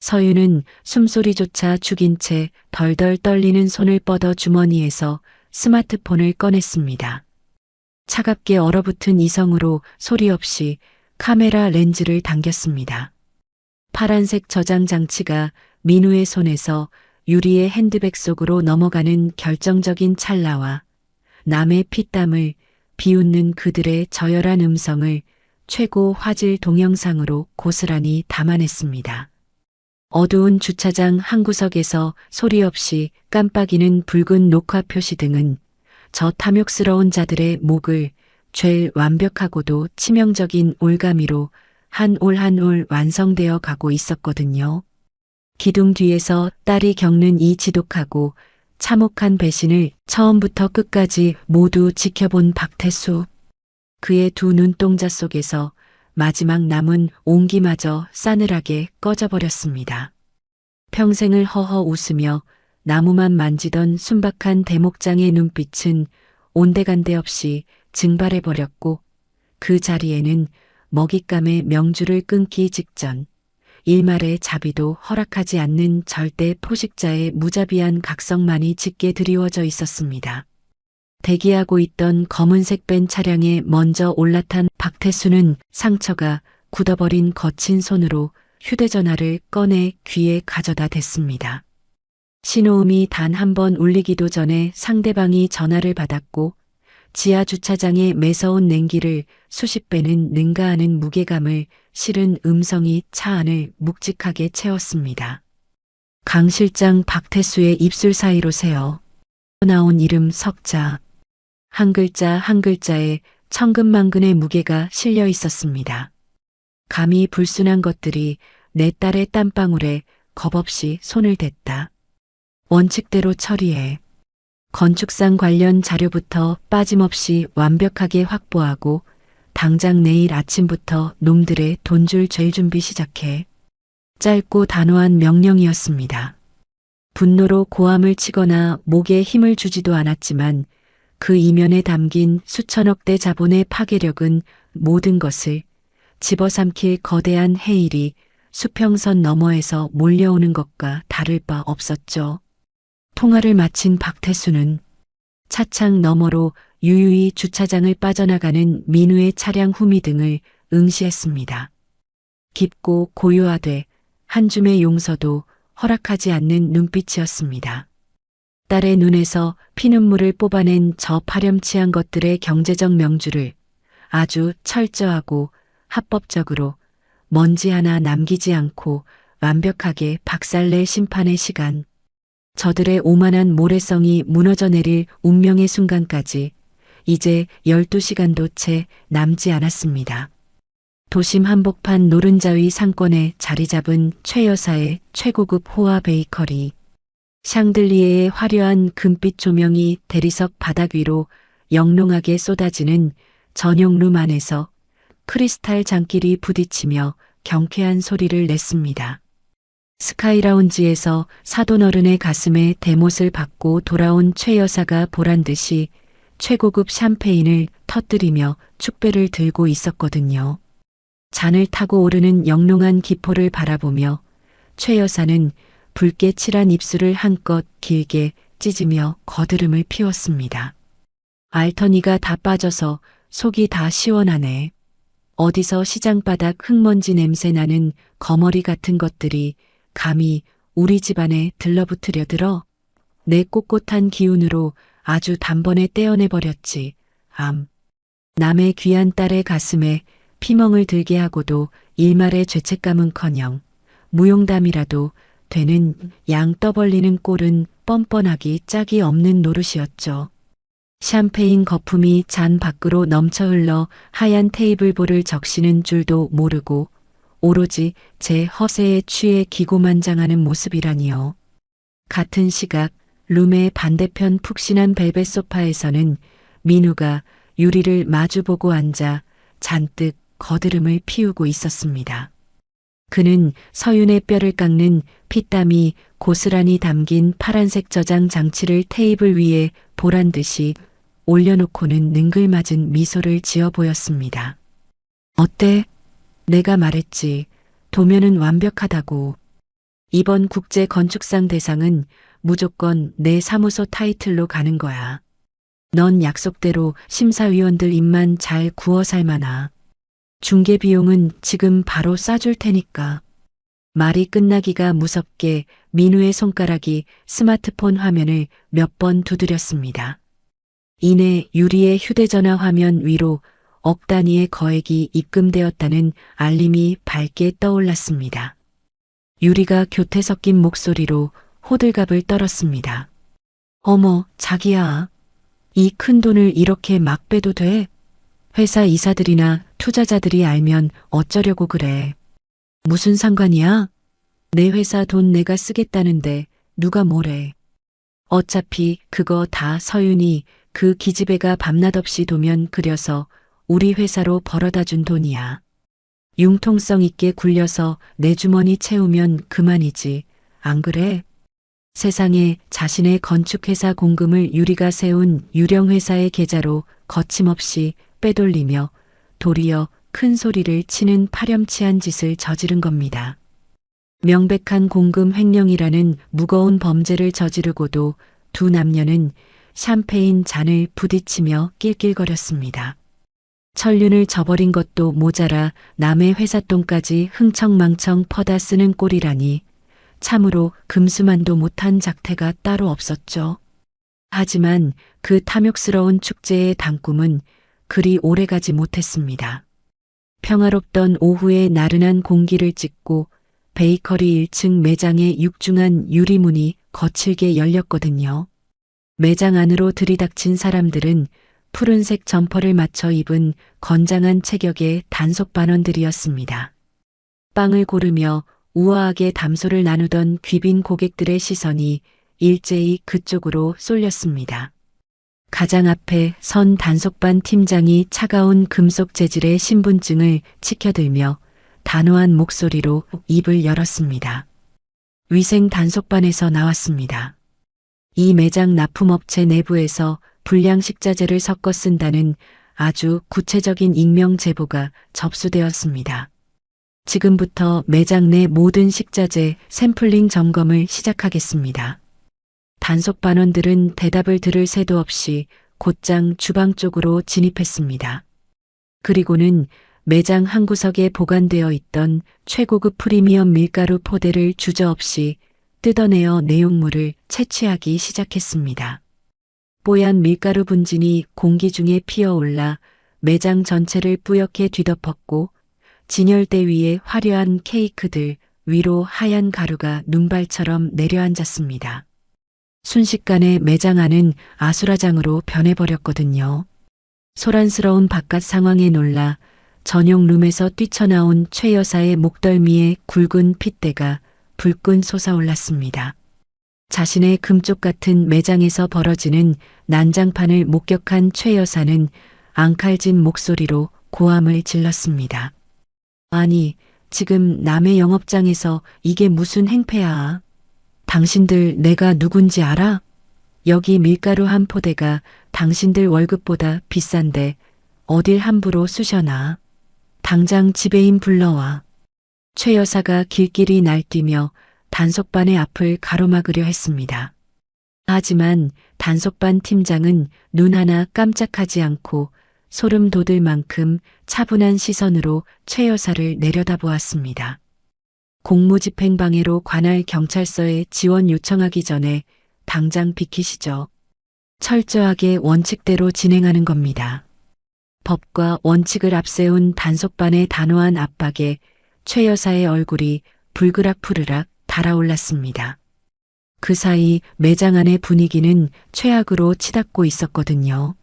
서윤은 숨소리조차 죽인 채 덜덜 떨리는 손을 뻗어 주머니에서 스마트폰을 꺼냈습니다. 차갑게 얼어붙은 이성으로 소리 없이 카메라 렌즈를 당겼습니다. 파란색 저장 장치가 민우의 손에서 유리의 핸드백 속으로 넘어가는 결정적인 찰나와 남의 피땀을 비웃는 그들의 저열한 음성을 최고 화질 동영상으로 고스란히 담아냈습니다. 어두운 주차장 한 구석에서 소리 없이 깜빡이는 붉은 녹화 표시 등은 저 탐욕스러운 자들의 목을 죄일 완벽하고도 치명적인 올가미로 한 올 한 올 완성되어 가고 있었거든요. 기둥 뒤에서 딸이 겪는 이 지독하고 참혹한 배신을 처음부터 끝까지 모두 지켜본 박태수. 그의 두 눈동자 속에서 마지막 남은 온기마저 싸늘하게 꺼져버렸습니다. 평생을 허허 웃으며 나무만 만지던 순박한 대목장의 눈빛은 온데간데 없이 증발해버렸고 그 자리에는 먹잇감의 명주를 끊기 직전 일말의 자비도 허락하지 않는 절대 포식자의 무자비한 각성만이 짙게 드리워져 있었습니다. 대기하고 있던 검은색 벤 차량에 먼저 올라탄 박태수는 상처가 굳어버린 거친 손으로 휴대전화를 꺼내 귀에 가져다 댔습니다. 신호음이 단 한 번 울리기도 전에 상대방이 전화를 받았고 지하 주차장의 매서운 냉기를 수십 배는 능가하는 무게감을 실은 음성이 차 안을 묵직하게 채웠습니다. 강 실장 박태수의 입술 사이로 새어 나온 이름 석자. 한 글자 한 글자에 천근만근의 무게가 실려 있었습니다. 감히 불순한 것들이 내 딸의 땀방울에 겁없이 손을 댔다. 원칙대로 처리해. 건축상 관련 자료부터 빠짐없이 완벽하게 확보하고 당장 내일 아침부터 놈들의 돈줄 잴 준비 시작해. 짧고 단호한 명령이었습니다. 분노로 고함을 치거나 목에 힘을 주지도 않았지만 그 이면에 담긴 수천억 대 자본의 파괴력은 모든 것을 집어삼킬 거대한 해일이 수평선 너머에서 몰려오는 것과 다를 바 없었죠. 통화를 마친 박태수는 차창 너머로 유유히 주차장을 빠져나가는 민우의 차량 후미등을 응시했습니다. 깊고 고요하되 한 줌의 용서도 허락하지 않는 눈빛이었습니다. 딸의 눈에서 피눈물을 뽑아낸 저 파렴치한 것들의 경제적 명주를 아주 철저하고 합법적으로 먼지 하나 남기지 않고 완벽하게 박살낼 심판의 시간. 저들의 오만한 모래성이 무너져 내릴 운명의 순간까지 이제 12시간도 채 남지 않았습니다. 도심 한복판 노른자위 상권에 자리 잡은 최 여사의 최고급 호화 베이커리. 샹들리에의 화려한 금빛 조명이 대리석 바닥 위로 영롱하게 쏟아지는 전용룸 안에서 크리스탈 장길이 부딪히며 경쾌한 소리를 냈습니다. 스카이라운지에서 사돈어른의 가슴에 대못을 받고 돌아온 최 여사가 보란 듯이 최고급 샴페인을 터뜨리며 축배를 들고 있었거든요. 잔을 타고 오르는 영롱한 기포를 바라보며 최 여사는 붉게 칠한 입술을 한껏 길게 찢으며 거드름을 피웠습니다. 알터니가 다 빠져서 속이 다 시원하네. 어디서 시장바닥 흙먼지 냄새 나는 거머리 같은 것들이 감히 우리 집안에 들러붙으려 들어 내 꼿꼿한 기운으로 아주 단번에 떼어내버렸지. 남의 귀한 딸의 가슴에 피멍을 들게 하고도 일말의 죄책감은커녕 무용담이라도 되는 양 떠벌리는 꼴은 뻔뻔하기 짝이 없는 노릇이었죠. 샴페인 거품이 잔 밖으로 넘쳐 흘러 하얀 테이블볼을 적시는 줄도 모르고 오로지 제 허세에 취해 기고만장하는 모습이라니요. 같은 시각 룸의 반대편 푹신한 벨벳 소파에서는 민우가 유리를 마주보고 앉아 잔뜩 거드름을 피우고 있었습니다. 그는 서윤의 뼈를 깎는 피땀이 고스란히 담긴 파란색 저장 장치를 테이블 위에 보란듯이 올려놓고는 능글맞은 미소를 지어 보였습니다. 어때? 내가 말했지. 도면은 완벽하다고. 이번 국제 건축상 대상은 무조건 내 사무소 타이틀로 가는 거야. 넌 약속대로 심사위원들 입만 잘 구워 살만하. 중개 비용은 지금 바로 쏴줄 테니까. 말이 끝나기가 무섭게 민우의 손가락이 스마트폰 화면을 몇 번 두드렸습니다. 이내 유리의 휴대전화 화면 위로 억 단위의 거액이 입금되었다는 알림이 밝게 떠올랐습니다. 유리가 교태 섞인 목소리로 호들갑을 떨었습니다. 어머, 자기야. 이 큰 돈을 이렇게 막 빼도 돼? 회사 이사들이나 투자자들이 알면 어쩌려고 그래. 무슨 상관이야? 내 회사 돈 내가 쓰겠다는데 누가 뭐래. 어차피 그거 다 서윤이 그 기집애가 밤낮없이 도면 그려서 우리 회사로 벌어다 준 돈이야. 융통성 있게 굴려서 내 주머니 채우면 그만이지. 안 그래? 세상에 자신의 건축회사 공금을 유리가 세운 유령회사의 계좌로 거침없이 빼돌리며 도리어 큰 소리를 치는 파렴치한 짓을 저지른 겁니다. 명백한 공금 횡령이라는 무거운 범죄를 저지르고도 두 남녀는 샴페인 잔을 부딪히며 낄낄거렸습니다. 천륜을 저버린 것도 모자라 남의 회삿돈까지 흥청망청 퍼다 쓰는 꼴이라니 참으로 금수만도 못한 작태가 따로 없었죠. 하지만 그 탐욕스러운 축제의 단꿈은 그리 오래가지 못했습니다. 평화롭던 오후의 나른한 공기를 찢고 베이커리 1층 매장의 육중한 유리문이 거칠게 열렸거든요. 매장 안으로 들이닥친 사람들은 푸른색 점퍼를 맞춰 입은 건장한 체격의 단속반원들이었습니다. 빵을 고르며 우아하게 담소를 나누던 귀빈 고객들의 시선이 일제히 그쪽으로 쏠렸습니다. 가장 앞에 선 단속반 팀장이 차가운 금속 재질의 신분증을 치켜들며 단호한 목소리로 입을 열었습니다. 위생 단속반에서 나왔습니다. 이 매장 납품업체 내부에서 불량식자재를 섞어 쓴다는 아주 구체적인 익명 제보가 접수되었습니다. 지금부터 매장 내 모든 식자재 샘플링 점검을 시작하겠습니다. 단속반원들은 대답을 들을 새도 없이 곧장 주방 쪽으로 진입했습니다. 그리고는 매장 한 구석에 보관되어 있던 최고급 프리미엄 밀가루 포대를 주저없이 뜯어내어 내용물을 채취하기 시작했습니다. 뽀얀 밀가루 분진이 공기 중에 피어올라 매장 전체를 뿌옇게 뒤덮었고 진열대 위에 화려한 케이크들 위로 하얀 가루가 눈발처럼 내려앉았습니다. 순식간에 매장 안은 아수라장으로 변해버렸거든요. 소란스러운 바깥 상황에 놀라 전용 룸에서 뛰쳐나온 최 여사의 목덜미에 굵은 핏대가 불끈 솟아올랐습니다. 자신의 금쪽 같은 매장에서 벌어지는 난장판을 목격한 최 여사는 앙칼진 목소리로 고함을 질렀습니다. 아니, 지금 남의 영업장에서 이게 무슨 행패야? 당신들 내가 누군지 알아? 여기 밀가루 한 포대가 당신들 월급보다 비싼데 어딜 함부로 쑤셔놔. 당장 지배인 불러와. 최 여사가 길길이 날뛰며 단속반의 앞을 가로막으려 했습니다. 하지만 단속반 팀장은 눈 하나 깜짝하지 않고 소름 돋을 만큼 차분한 시선으로 최 여사를 내려다보았습니다. 공무집행방해로 관할 경찰서에 지원 요청하기 전에 당장 비키시죠. 철저하게 원칙대로 진행하는 겁니다. 법과 원칙을 앞세운 단속반의 단호한 압박에 최 여사의 얼굴이 불그락푸르락 달아올랐습니다. 그 사이 매장 안의 분위기는 최악으로 치닫고 있었거든요.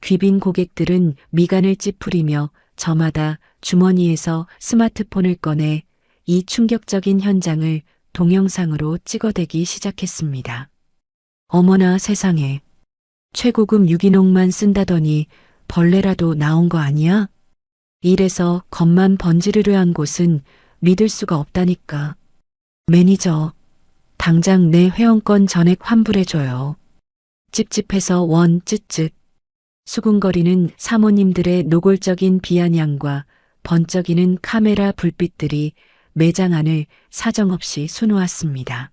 귀빈 고객들은 미간을 찌푸리며 저마다 주머니에서 스마트폰을 꺼내 이 충격적인 현장을 동영상으로 찍어대기 시작했습니다. 어머나 세상에. 최고급 유기농만 쓴다더니 벌레라도 나온 거 아니야? 이래서 겉만 번지르르한 곳은 믿을 수가 없다니까. 매니저, 당장 내 회원권 전액 환불해줘요. 찝찝해서 원 쯧쯧. 수군거리는 사모님들의 노골적인 비아냥과 번쩍이는 카메라 불빛들이 매장 안을 사정없이 수놓았습니다.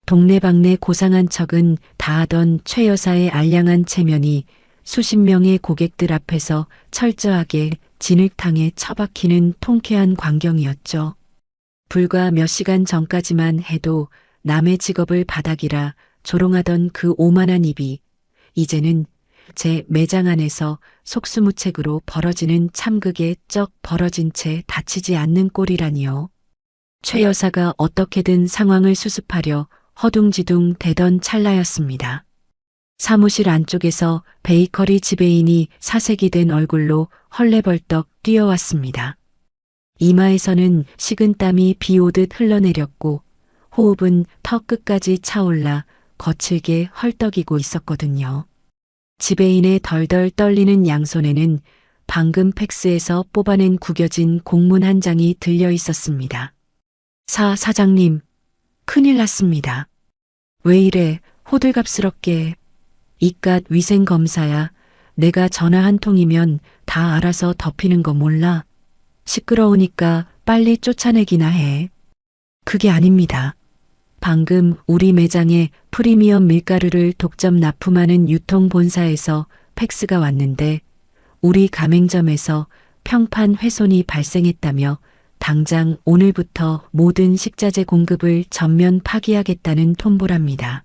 동네방네 고상한 척은 다하던 최 여사의 알량한 체면이 수십 명의 고객들 앞에서 철저하게 진흙탕에 처박히는 통쾌한 광경이었죠. 불과 몇 시간 전까지만 해도 남의 직업을 바닥이라 조롱하던 그 오만한 입이 이제는 제 매장 안에서 속수무책으로 벌어지는 참극에 쩍 벌어진 채 다치지 않는 꼴이라니요. 최 여사가 어떻게든 상황을 수습하려 허둥지둥 대던 찰나였습니다. 사무실 안쪽에서 베이커리 지배인이 사색이 된 얼굴로 헐레벌떡 뛰어왔습니다. 이마에서는 식은땀이 비 오듯 흘러내렸고 호흡은 턱 끝까지 차올라 거칠게 헐떡이고 있었거든요. 지배인의 덜덜 떨리는 양손에는 방금 팩스에서 뽑아낸 구겨진 공문 한 장이 들려 있었습니다. 사장님, 큰일 났습니다. 왜 이래 호들갑스럽게. 이깟 위생검사야 내가 전화 한 통이면 다 알아서 덮이는 거 몰라? 시끄러우니까 빨리 쫓아내기나 해. 그게 아닙니다. 방금 우리 매장에 프리미엄 밀가루를 독점 납품하는 유통본사에서 팩스가 왔는데 우리 가맹점에서 평판 훼손이 발생했다며 당장 오늘부터 모든 식자재 공급을 전면 파기하겠다는 통보랍니다.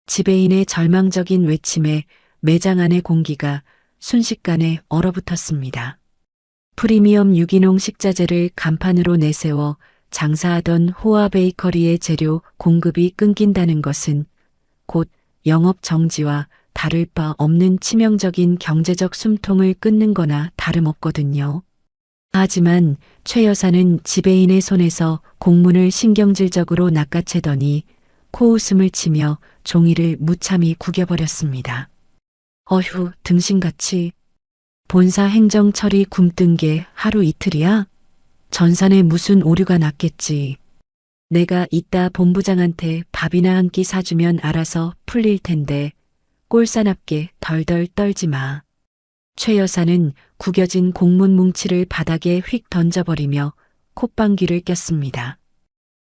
지배인의 절망적인 외침에 매장 안의 공기가 순식간에 얼어붙었습니다. 프리미엄 유기농 식자재를 간판으로 내세워 장사하던 호아 베이커리의 재료 공급이 끊긴다는 것은 곧 영업 정지와 다를 바 없는 치명적인 경제적 숨통을 끊는 거나 다름없거든요. 하지만 최 여사는 지배인의 손에서 공문을 신경질적으로 낚아채더니 코웃음을 치며 종이를 무참히 구겨버렸습니다. 어휴, 등신같이. 본사 행정 처리 굼뜬 게 하루 이틀이야? 전산에 무슨 오류가 났겠지. 내가 이따 본부장한테 밥이나 한 끼 사주면 알아서 풀릴 텐데 꼴사납게 덜덜 떨지 마. 최 여사는 구겨진 공문 뭉치를 바닥에 휙 던져버리며 콧방귀를 꼈습니다.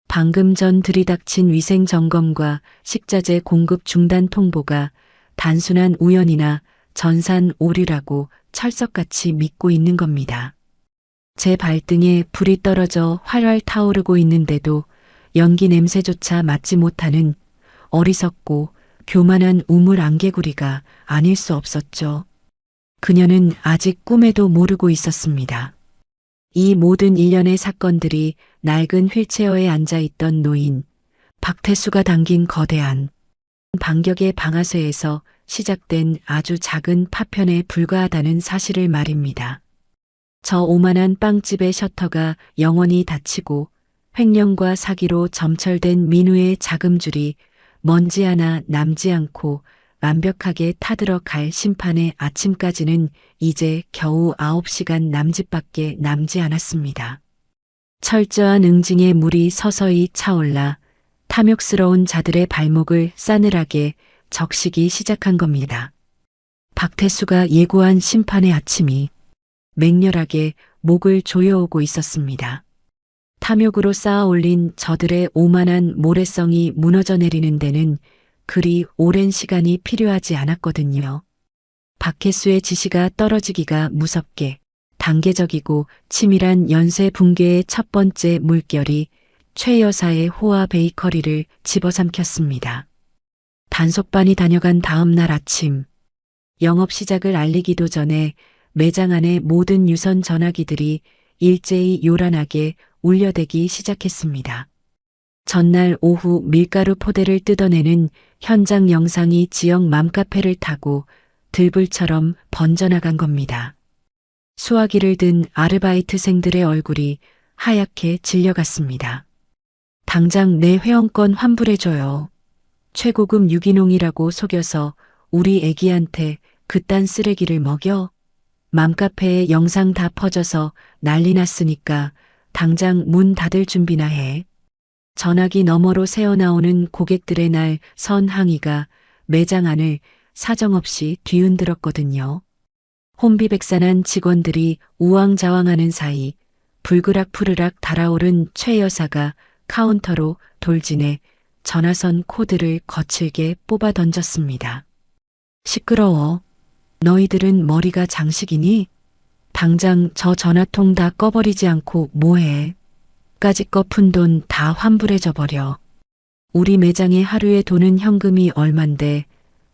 방금 전 들이닥친 위생 점검과 식자재 공급 중단 통보가 단순한 우연이나 전산 오류라고 철석같이 믿고 있는 겁니다. 제 발등에 불이 떨어져 활활 타오르고 있는데도 연기 냄새조차 맡지 못하는 어리석고 교만한 우물 안개구리가 아닐 수 없었죠. 그녀는 아직 꿈에도 모르고 있었습니다. 이 모든 일련의 사건들이 낡은 휠체어에 앉아있던 노인 박태수가 당긴 거대한 반격의 방아쇠에서 시작된 아주 작은 파편에 불과하다는 사실을 말입니다. 저 오만한 빵집의 셔터가 영원히 닫히고 횡령과 사기로 점철된 민우의 자금줄이 먼지 하나 남지 않고 완벽하게 타들어 갈 심판의 아침까지는 이제 겨우 9시간 남짓밖에 남지 않았습니다. 철저한 응징의 물이 서서히 차올라 탐욕스러운 자들의 발목을 싸늘하게 적시기 시작한 겁니다. 박태수가 예고한 심판의 아침이 맹렬하게 목을 조여오고 있었습니다. 탐욕으로 쌓아 올린 저들의 오만한 모래성이 무너져 내리는 데는 그리 오랜 시간이 필요하지 않았거든요. 박혜수의 지시가 떨어지기가 무섭게 단계적이고 치밀한 연쇄 붕괴의 첫 번째 물결이 최 여사의 호아 베이커리를 집어삼켰습니다. 단속반이 다녀간 다음 날 아침, 영업 시작을 알리기도 전에 매장 안의 모든 유선 전화기들이 일제히 요란하게 울려대기 시작했습니다. 전날 오후 밀가루 포대를 뜯어내는 현장 영상이 지역 맘카페를 타고 들불처럼 번져나간 겁니다. 수화기를 든 아르바이트생들의 얼굴이 하얗게 질려갔습니다. 당장 내 회원권 환불해줘요. 최고급 유기농이라고 속여서 우리 애기한테 그딴 쓰레기를 먹여? 맘카페에 영상 다 퍼져서 난리 났으니까 당장 문 닫을 준비나 해. 전화기 너머로 새어나오는 고객들의 날 선 항의가 매장 안을 사정없이 뒤흔들었거든요. 혼비백산한 직원들이 우왕좌왕하는 사이 불그락푸르락 달아오른 최 여사가 카운터로 돌진해 전화선 코드를 거칠게 뽑아 던졌습니다. 시끄러워. 너희들은 머리가 장식이니? 당장 저 전화통 다 꺼버리지 않고 뭐해? 까짓거 푼 돈 다 환불해줘 버려. 우리 매장에 하루에 도는 현금이 얼만데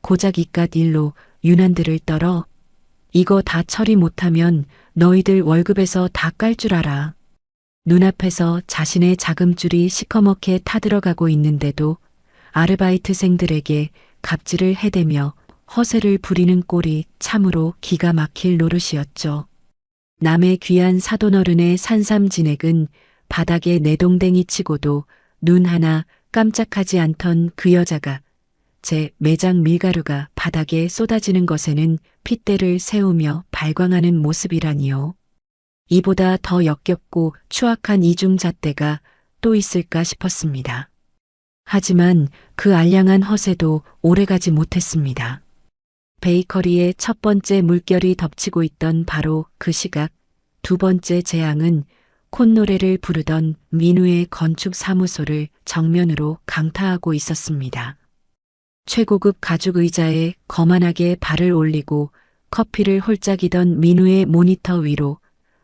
고작 이깟 일로 유난들을 떨어? 이거 다 처리 못하면 너희들 월급에서 다 깔 줄 알아. 눈앞에서 자신의 자금줄이 시커멓게 타들어가고 있는데도 아르바이트생들에게 갑질을 해대며 허세를 부리는 꼴이 참으로 기가 막힐 노릇이었죠. 남의 귀한 사돈어른의 산삼진액은 바닥에 내동댕이 치고도 눈 하나 깜짝하지 않던 그 여자가 제 매장 밀가루가 바닥에 쏟아지는 것에는 핏대를 세우며 발광하는 모습이라니요. 이보다 더 역겹고 추악한 이중잣대가 또 있을까 싶었습니다. 하지만 그 알량한 허세도 오래가지 못했습니다. 베이커리의 첫 번째 물결이 덮치고 있던 바로 그 시각, 두 번째 재앙은 콧노래를 부르던 민우의 건축사무소를 정면으로 강타하고 있었습니다. 최고급 가죽 의자에 거만하게 발을 올리고 커피를 홀짝이던 민우의 모니터 위로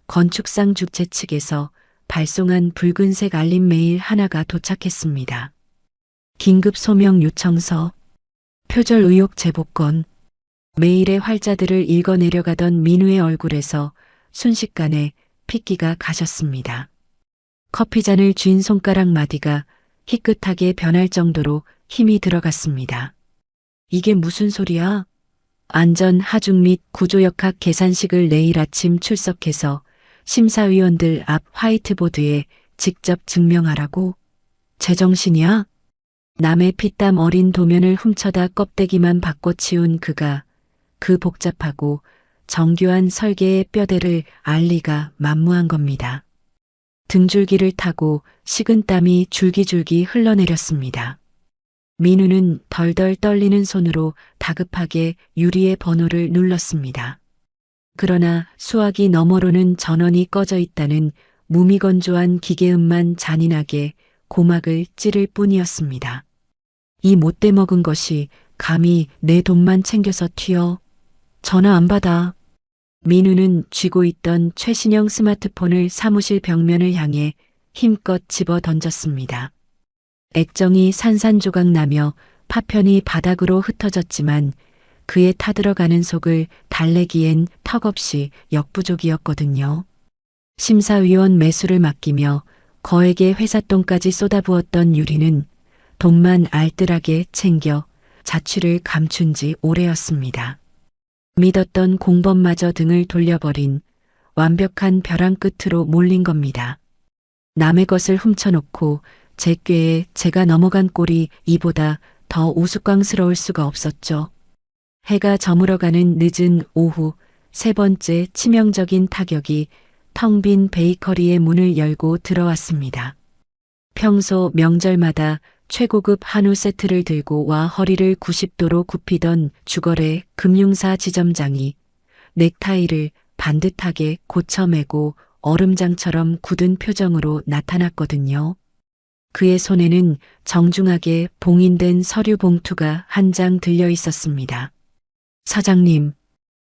건축상 주최 측에서 발송한 붉은색 알림 메일 하나가 도착했습니다. 긴급 소명 요청서, 표절 의혹 제보건. 메일의 활자들을 읽어 내려가던 민우의 얼굴에서 순식간에 핏기가 가셨습니다. 커피잔을 쥔 손가락 마디가 희끗하게 변할 정도로 힘이 들어갔습니다. 이게 무슨 소리야? 안전 하중 및 구조역학 계산식을 내일 아침 출석해서 심사위원들 앞 화이트보드에 직접 증명하라고? 제정신이야? 남의 피땀 어린 도면을 훔쳐다 껍데기만 바꿔치운 그가 그 복잡하고 정교한 설계의 뼈대를 알 리가 만무한 겁니다. 등줄기를 타고 식은땀이 줄기줄기 흘러내렸습니다. 민우는 덜덜 떨리는 손으로 다급하게 유리의 번호를 눌렀습니다. 그러나 수화기 너머로는 전원이 꺼져 있다는 무미건조한 기계음만 잔인하게 고막을 찌를 뿐이었습니다. 이 못돼 먹은 것이 감히 내 돈만 챙겨서 튀어. 전화 안 받아. 민우는 쥐고 있던 최신형 스마트폰을 사무실 벽면을 향해 힘껏 집어 던졌습니다. 액정이 산산조각 나며 파편이 바닥으로 흩어졌지만 그의 타들어가는 속을 달래기엔 턱없이 역부족이었거든요. 심사위원 매수를 맡기며 거액의 회삿돈까지 쏟아부었던 유리는 돈만 알뜰하게 챙겨 자취를 감춘 지 오래였습니다. 믿었던 공범마저 등을 돌려버린 완벽한 벼랑 끝으로 몰린 겁니다. 남의 것을 훔쳐놓고 제 꾀에 제가 넘어간 꼴이 이보다 더 우스꽝스러울 수가 없었죠. 해가 저물어가는 늦은 오후 세 번째 치명적인 타격이 텅 빈 베이커리의 문을 열고 들어왔습니다. 평소 명절마다 최고급 한우 세트를 들고 와 허리를 90도로 굽히던 주거래 금융사 지점장이 넥타이를 반듯하게 고쳐매고 얼음장처럼 굳은 표정으로 나타났거든요. 그의 손에는 정중하게 봉인된 서류 봉투가 한 장 들려 있었습니다. 사장님,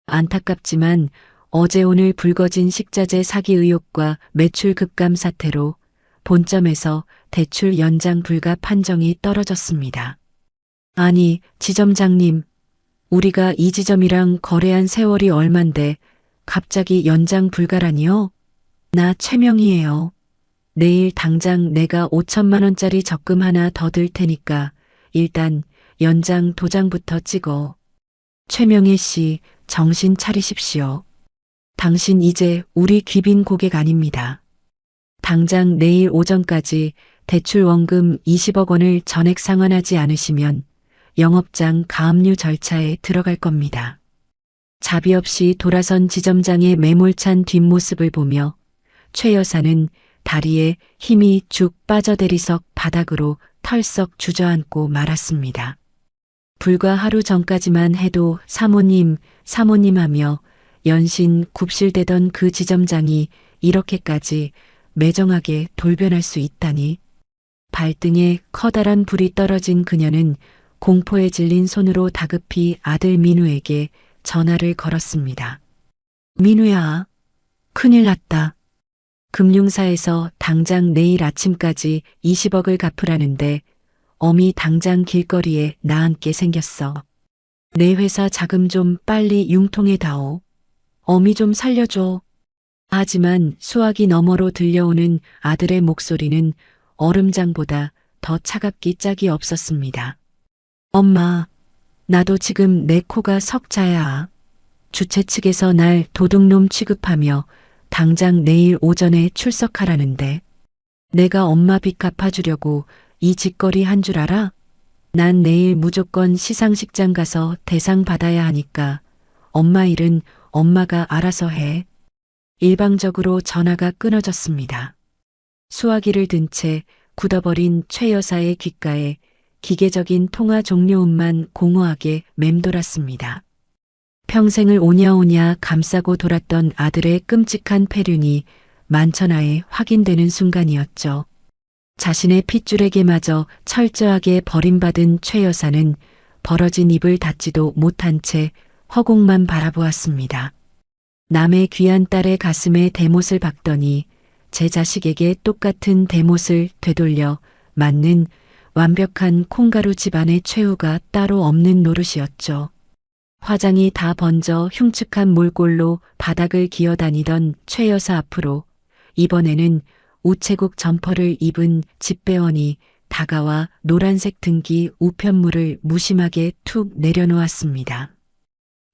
안타깝지만 어제 오늘 불거진 식자재 사기 의혹과 매출 급감 사태로 본점에서 대출 연장 불가 판정이 떨어졌습니다. 아니, 지점장님, 우리가 이 지점이랑 거래한 세월이 얼만데 갑자기 연장 불가라니요? 나 최명희예요. 내일 당장 내가 5천만 원짜리 적금 하나 더 들 테니까 일단 연장 도장부터 찍어. 최명희 씨, 정신 차리십시오. 당신 이제 우리 귀빈 고객 아닙니다. 당장 내일 오전까지 대출 원금 20억 원을 전액 상환하지 않으시면 영업장 가압류 절차에 들어갈 겁니다. 자비 없이 돌아선 지점장의 매몰찬 뒷모습을 보며 최 여사는 다리에 힘이 쭉 빠져대리석 바닥으로 털썩 주저앉고 말았습니다. 불과 하루 전까지만 해도 사모님, 사모님 하며 연신 굽실대던 그 지점장이 이렇게까지 매정하게 돌변할 수 있다니. 발등에 커다란 불이 떨어진 그녀는 공포에 질린 손으로 다급히 아들 민우에게 전화를 걸었습니다. 민우야, 큰일 났다. 금융사에서 당장 내일 아침까지 20억을 갚으라는데 어미 당장 길거리에 나앉게 생겼어. 내 회사 자금 좀 빨리 융통해 다오. 어미 좀 살려줘. 하지만 수화기 너머로 들려오는 아들의 목소리는 얼음장보다 더 차갑기 짝이 없었습니다. 엄마, 나도 지금 내 코가 석자야. 주최 측에서 날 도둑놈 취급하며 당장 내일 오전에 출석하라는데 내가 엄마 빚 갚아주려고 이 짓거리 한 줄 알아? 난 내일 무조건 시상식장 가서 대상 받아야 하니까 엄마 일은 엄마가 알아서 해. 일방적으로 전화가 끊어졌습니다. 수화기를 든 채 굳어버린 최 여사의 귓가에 기계적인 통화 종료음만 공허하게 맴돌았습니다. 평생을 오냐오냐 감싸고 돌았던 아들의 끔찍한 폐륜이 만천하에 확인되는 순간이었죠. 자신의 핏줄에게마저 철저하게 버림받은 최 여사는 벌어진 입을 닫지도 못한 채 허공만 바라보았습니다. 남의 귀한 딸의 가슴에 대못을 박더니 제 자식에게 똑같은 대못을 되돌려 맞는 완벽한 콩가루 집안의 최후가 따로 없는 노릇이었죠. 화장이 다 번져 흉측한 몰골로 바닥을 기어다니던 최 여사 앞으로 이번에는 우체국 점퍼를 입은 집배원이 다가와 노란색 등기 우편물을 무심하게 툭 내려놓았습니다.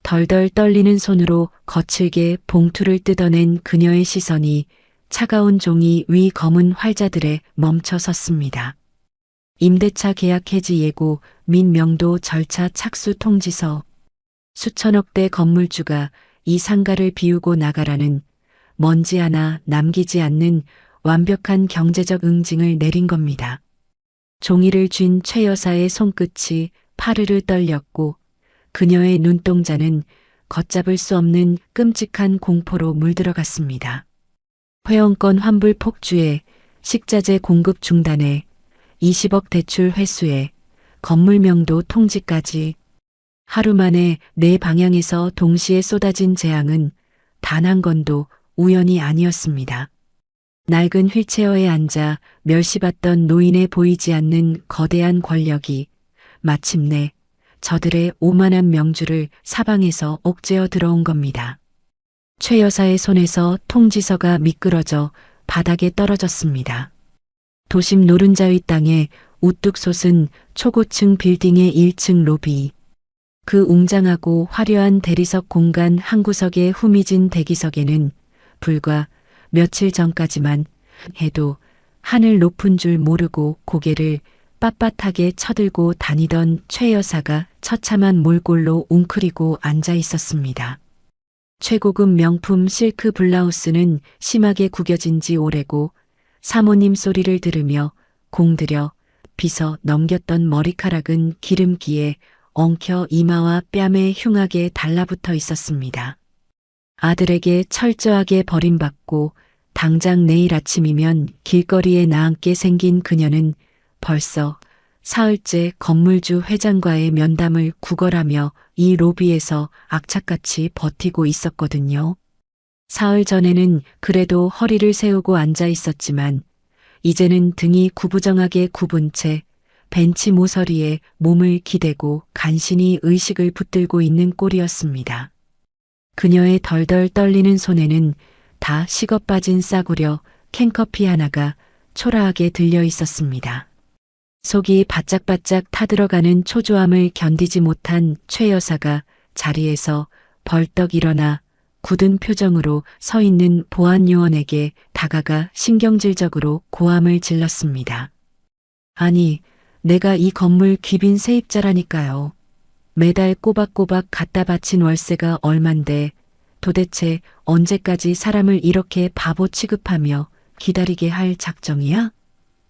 덜덜 떨리는 손으로 거칠게 봉투를 뜯어낸 그녀의 시선이 차가운 종이 위 검은 활자들에 멈춰 섰습니다. 임대차 계약 해지 예고 및 명도 절차 착수 통지서. 수천억 대 건물주가 이 상가를 비우고 나가라는 먼지 하나 남기지 않는 완벽한 경제적 응징을 내린 겁니다. 종이를 쥔 최 여사의 손끝이 파르르 떨렸고 그녀의 눈동자는 걷잡을 수 없는 끔찍한 공포로 물들어갔습니다. 회원권 환불 폭주에 식자재 공급 중단에 20억 대출 회수에 건물 명도 통지까지 하루 만에 네 방향에서 동시에 쏟아진 재앙은 단 한 건도 우연이 아니었습니다. 낡은 휠체어에 앉아 멸시받던 노인의 보이지 않는 거대한 권력이 마침내 저들의 오만한 명주를 사방에서 옥죄어 들어온 겁니다. 최 여사의 손에서 통지서가 미끄러져 바닥에 떨어졌습니다. 도심 노른자위 땅에 우뚝 솟은 초고층 빌딩의 1층 로비. 그 웅장하고 화려한 대리석 공간 한 구석의 후미진 대기석에는 불과 며칠 전까지만 해도 하늘 높은 줄 모르고 고개를 빳빳하게 쳐들고 다니던 최 여사가 처참한 몰골로 웅크리고 앉아 있었습니다. 최고급 명품 실크 블라우스는 심하게 구겨진 지 오래고 사모님 소리를 들으며 공들여 빗어 넘겼던 머리카락은 기름기에 엉켜 이마와 뺨에 흉하게 달라붙어 있었습니다. 아들에게 철저하게 버림받고 당장 내일 아침이면 길거리에 나앉게 생긴 그녀는 벌써 사흘째 건물주 회장과의 면담을 구걸하며 이 로비에서 악착같이 버티고 있었거든요. 사흘 전에는 그래도 허리를 세우고 앉아 있었지만 이제는 등이 구부정하게 굽은 채 벤치 모서리에 몸을 기대고 간신히 의식을 붙들고 있는 꼴이었습니다. 그녀의 덜덜 떨리는 손에는 다 식어 빠진 싸구려 캔커피 하나가 초라하게 들려 있었습니다. 속이 바짝바짝 타들어가는 초조함을 견디지 못한 최 여사가 자리에서 벌떡 일어나 굳은 표정으로 서 있는 보안 요원에게 다가가 신경질적으로 고함을 질렀습니다. 아니, 내가 이 건물 귀빈 세입자라니까요. 매달 꼬박꼬박 갖다 바친 월세가 얼만데 도대체 언제까지 사람을 이렇게 바보 취급하며 기다리게 할 작정이야?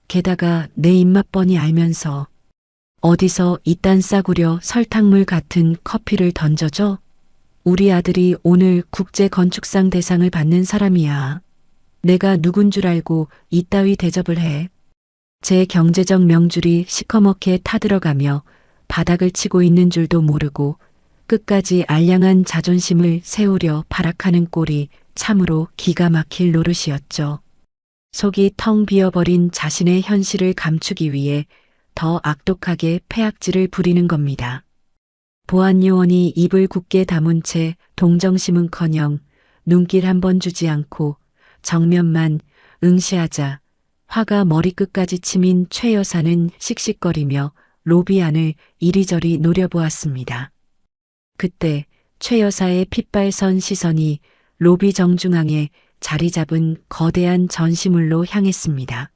게다가 내 입맛 뻔히 알면서 어디서 이딴 싸구려 설탕물 같은 커피를 던져줘? 우리 아들이 오늘 국제건축상 대상을 받는 사람이야. 내가 누군 줄 알고 이따위 대접을 해. 제 경제적 명줄이 시커멓게 타들어가며 바닥을 치고 있는 줄도 모르고 끝까지 알량한 자존심을 세우려 발악하는 꼴이 참으로 기가 막힐 노릇이었죠. 속이 텅 비어버린 자신의 현실을 감추기 위해 더 악독하게 패악질을 부리는 겁니다. 보안 요원이 입을 굳게 다문 채 동정심은커녕 눈길 한 번 주지 않고 정면만 응시하자 화가 머리끝까지 치민 최 여사는 씩씩거리며 로비 안을 이리저리 노려보았습니다. 그때 최 여사의 핏발선 시선이 로비 정중앙에 자리 잡은 거대한 전시물로 향했습니다.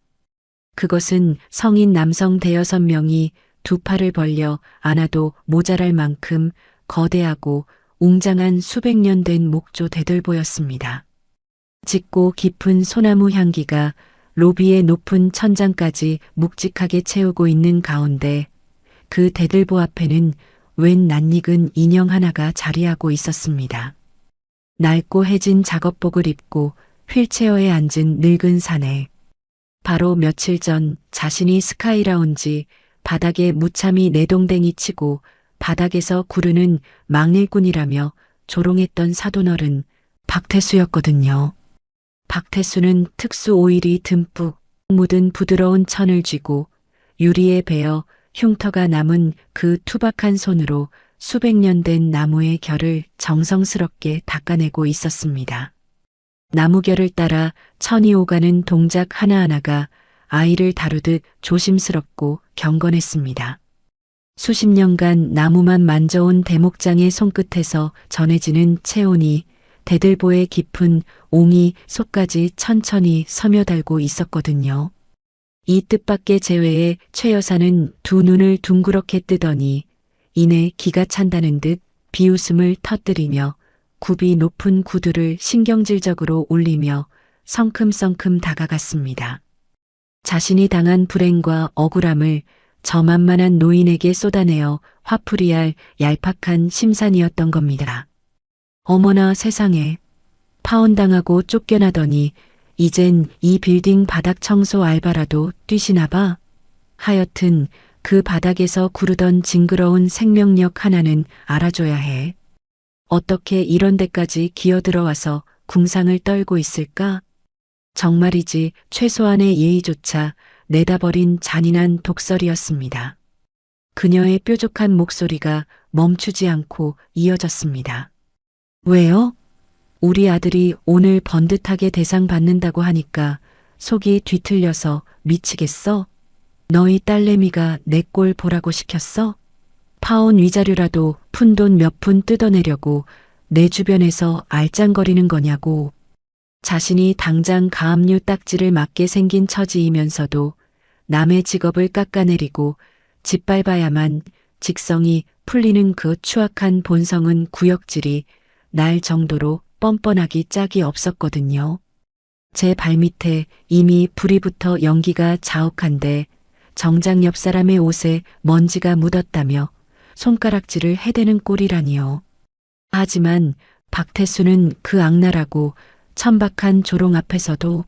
그것은 성인 남성 대여섯 명이 두 팔을 벌려 안아도 모자랄 만큼 거대하고 웅장한 수백 년 된 목조 대들보였습니다. 짙고 깊은 소나무 향기가 로비의 높은 천장까지 묵직하게 채우고 있는 가운데 그 대들보 앞에는 웬 낯익은 인형 하나가 자리하고 있었습니다. 낡고 해진 작업복을 입고 휠체어에 앉은 늙은 사내. 바로 며칠 전 자신이 스카이라운지 바닥에 무참히 내동댕이 치고 바닥에서 구르는 망일꾼이라며 조롱했던 사돈어른 박태수였거든요. 박태수는 특수 오일이 듬뿍 묻은 부드러운 천을 쥐고 유리에 베어 흉터가 남은 그 투박한 손으로 수백 년 된 나무의 결을 정성스럽게 닦아내고 있었습니다. 나무결을 따라 천이 오가는 동작 하나하나가 아이를 다루듯 조심스럽고 경건했습니다. 수십 년간 나무만 만져온 대목장의 손끝에서 전해지는 체온이 대들보의 깊은 옹이 속까지 천천히 스며들고 있었거든요. 이 뜻밖의 재회에 최 여사는 두 눈을 둥그렇게 뜨더니 이내 기가 찬다는 듯 비웃음을 터뜨리며 굽이 높은 구두를 신경질적으로 올리며 성큼성큼 다가갔습니다. 자신이 당한 불행과 억울함을 저 만만한 노인에게 쏟아내어 화풀이할 얄팍한 심산이었던 겁니다. 어머나 세상에, 파혼당하고 쫓겨나더니 이젠 이 빌딩 바닥 청소 알바라도 뛰시나 봐. 하여튼 그 바닥에서 구르던 징그러운 생명력 하나는 알아줘야 해. 어떻게 이런 데까지 기어들어와서 궁상을 떨고 있을까? 정말이지 최소한의 예의조차 내다버린 잔인한 독설이었습니다. 그녀의 뾰족한 목소리가 멈추지 않고 이어졌습니다. 왜요? 우리 아들이 오늘 번듯하게 대상 받는다고 하니까 속이 뒤틀려서 미치겠어? 너희 딸내미가 내 꼴 보라고 시켰어? 파혼 위자료라도 푼돈 몇 푼 뜯어내려고 내 주변에서 알짱거리는 거냐고. 자신이 당장 가압류 딱지를 맞게 생긴 처지이면서도 남의 직업을 깎아내리고 짓밟아야만 직성이 풀리는 그 추악한 본성은 구역질이 날 정도로 뻔뻔하기 짝이 없었거든요. 제 발밑에 이미 불이 붙어 연기가 자욱한데 정작 옆 사람의 옷에 먼지가 묻었다며 손가락질을 해대는 꼴이라니요. 하지만 박태수는 그 악랄하고 천박한 조롱 앞에서도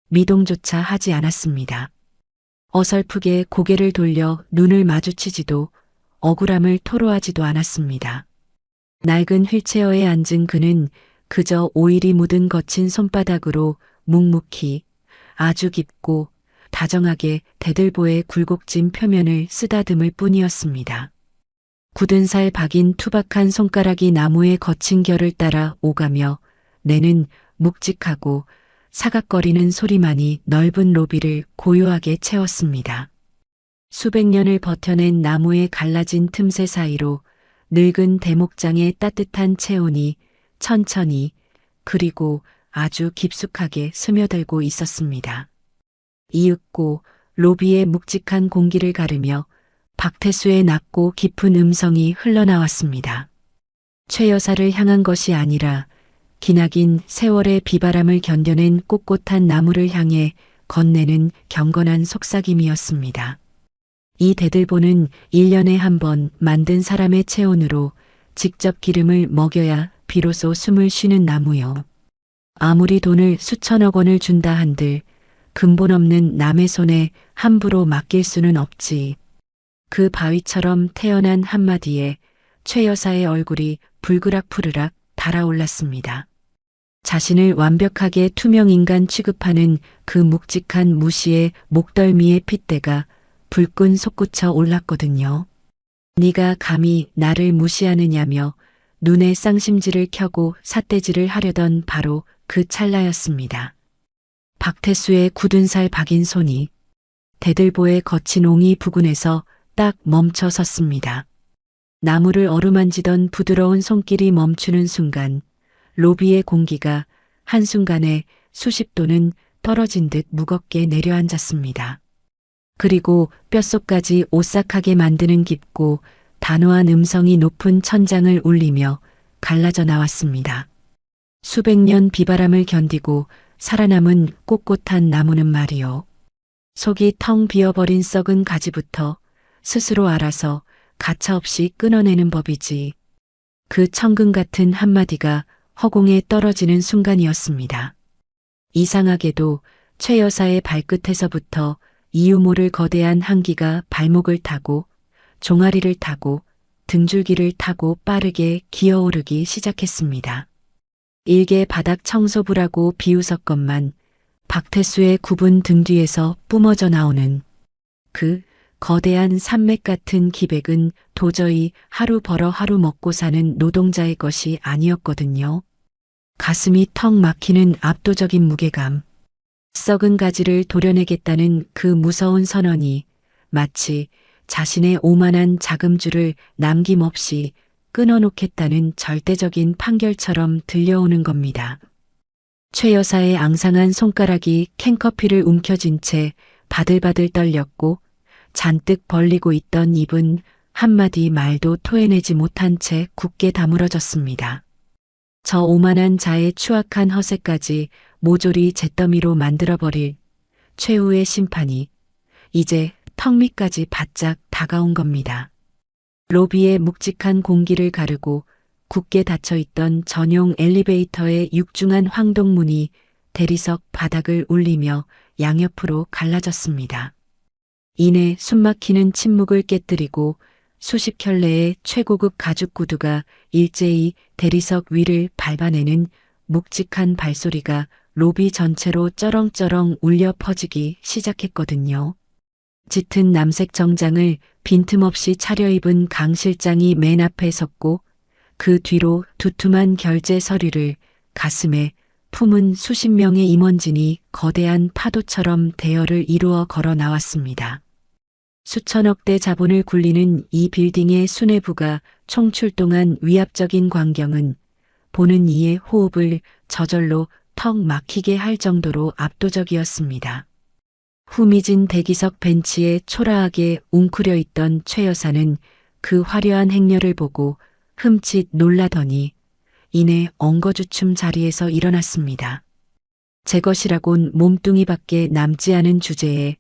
미동조차 하지 않았습니다. 어설프게 고개를 돌려 눈을 마주치지도 억울함을 토로하지도 않았습니다. 낡은 휠체어에 앉은 그는 그저 오일이 묻은 거친 손바닥으로 묵묵히 아주 깊고 다정하게 대들보의 굴곡진 표면을 쓰다듬을 뿐이었습니다. 굳은 살 박인 투박한 손가락이 나무의 거친 결을 따라 오가며 내는 묵직하고 사각거리는 소리만이 넓은 로비를 고요하게 채웠습니다. 수백 년을 버텨낸 나무의 갈라진 틈새 사이로 늙은 대목장의 따뜻한 체온이 천천히 그리고 아주 깊숙하게 스며들고 있었습니다. 이윽고 로비의 묵직한 공기를 가르며 박태수의 낮고 깊은 음성이 흘러나왔습니다. 최 여사를 향한 것이 아니라 기나긴 세월의 비바람을 견뎌낸 꼿꼿한 나무를 향해 건네는 경건한 속삭임이었습니다. 이 대들보는 1년에 한 번 만든 사람의 체온으로 직접 기름을 먹여야 비로소 숨을 쉬는 나무요. 아무리 돈을 수천억 원을 준다 한들 근본 없는 남의 손에 함부로 맡길 수는 없지. 그 바위처럼 태어난 한마디에 최 여사의 얼굴이 불그락푸르락 달아올랐습니다. 자신을 완벽하게 투명인간 취급하는 그 묵직한 무시의 목덜미의 핏대가 불끈 솟구쳐 올랐거든요. 네가 감히 나를 무시하느냐며 눈에 쌍심지를 켜고 삿대질을 하려던 바로 그 찰나였습니다. 박태수의 굳은 살 박인 손이 대들보의 거친 옹이 부근에서 딱 멈춰 섰습니다. 나무를 어루만지던 부드러운 손길이 멈추는 순간 로비의 공기가 한순간에 수십 도는 떨어진 듯 무겁게 내려앉았습니다. 그리고 뼛속까지 오싹하게 만드는 깊고 단호한 음성이 높은 천장을 울리며 갈라져 나왔습니다. 수백 년 비바람을 견디고 살아남은 꼿꼿한 나무는 말이요. 속이 텅 비어버린 썩은 가지부터 스스로 알아서 가차없이 끊어내는 법이지. 그 천금 같은 한마디가 허공에 떨어지는 순간이었습니다. 이상하게도 최 여사의 발끝에서부터 이유 모를 거대한 한기가 발목을 타고 종아리를 타고 등줄기를 타고 빠르게 기어오르기 시작했습니다. 일개 바닥 청소부라고 비웃었건만 박태수의 굽은 등 뒤에서 뿜어져 나오는 그 거대한 산맥 같은 기백은 도저히 하루 벌어 하루 먹고 사는 노동자의 것이 아니었거든요. 가슴이 턱 막히는 압도적인 무게감. 썩은 가지를 도려내겠다는 그 무서운 선언이 마치 자신의 오만한 자금줄을 남김없이 끊어놓겠다는 절대적인 판결처럼 들려오는 겁니다. 최 여사의 앙상한 손가락이 캔커피를 움켜쥔 채 바들바들 떨렸고 잔뜩 벌리고 있던 입은 한마디 말도 토해내지 못한 채 굳게 다물어졌습니다. 저 오만한 자의 추악한 허세까지 모조리 잿더미로 만들어버릴 최후의 심판이 이제 턱 밑까지 바짝 다가온 겁니다. 로비의 묵직한 공기를 가르고 굳게 닫혀있던 전용 엘리베이터의 육중한 황동문이 대리석 바닥을 울리며 양옆으로 갈라졌습니다. 이내 숨막히는 침묵을 깨뜨리고 수십 켤레의 최고급 가죽 구두가 일제히 대리석 위를 밟아내는 묵직한 발소리가 로비 전체로 쩌렁쩌렁 울려 퍼지기 시작했거든요. 짙은 남색 정장을 빈틈없이 차려입은 강 실장이 맨 앞에 섰고 그 뒤로 두툼한 결제 서류를 가슴에 품은 수십 명의 임원진이 거대한 파도처럼 대열을 이루어 걸어 나왔습니다. 수천억 대 자본을 굴리는 이 빌딩의 수뇌부가 총출동한 위압적인 광경은 보는 이의 호흡을 저절로 턱 막히게 할 정도로 압도적이었습니다. 후미진 대기석 벤치에 초라하게 웅크려 있던 최 여사는 그 화려한 행렬을 보고 흠칫 놀라더니 이내 엉거주춤 자리에서 일어났습니다. 제 것이라곤 몸뚱이밖에 남지 않은 주제에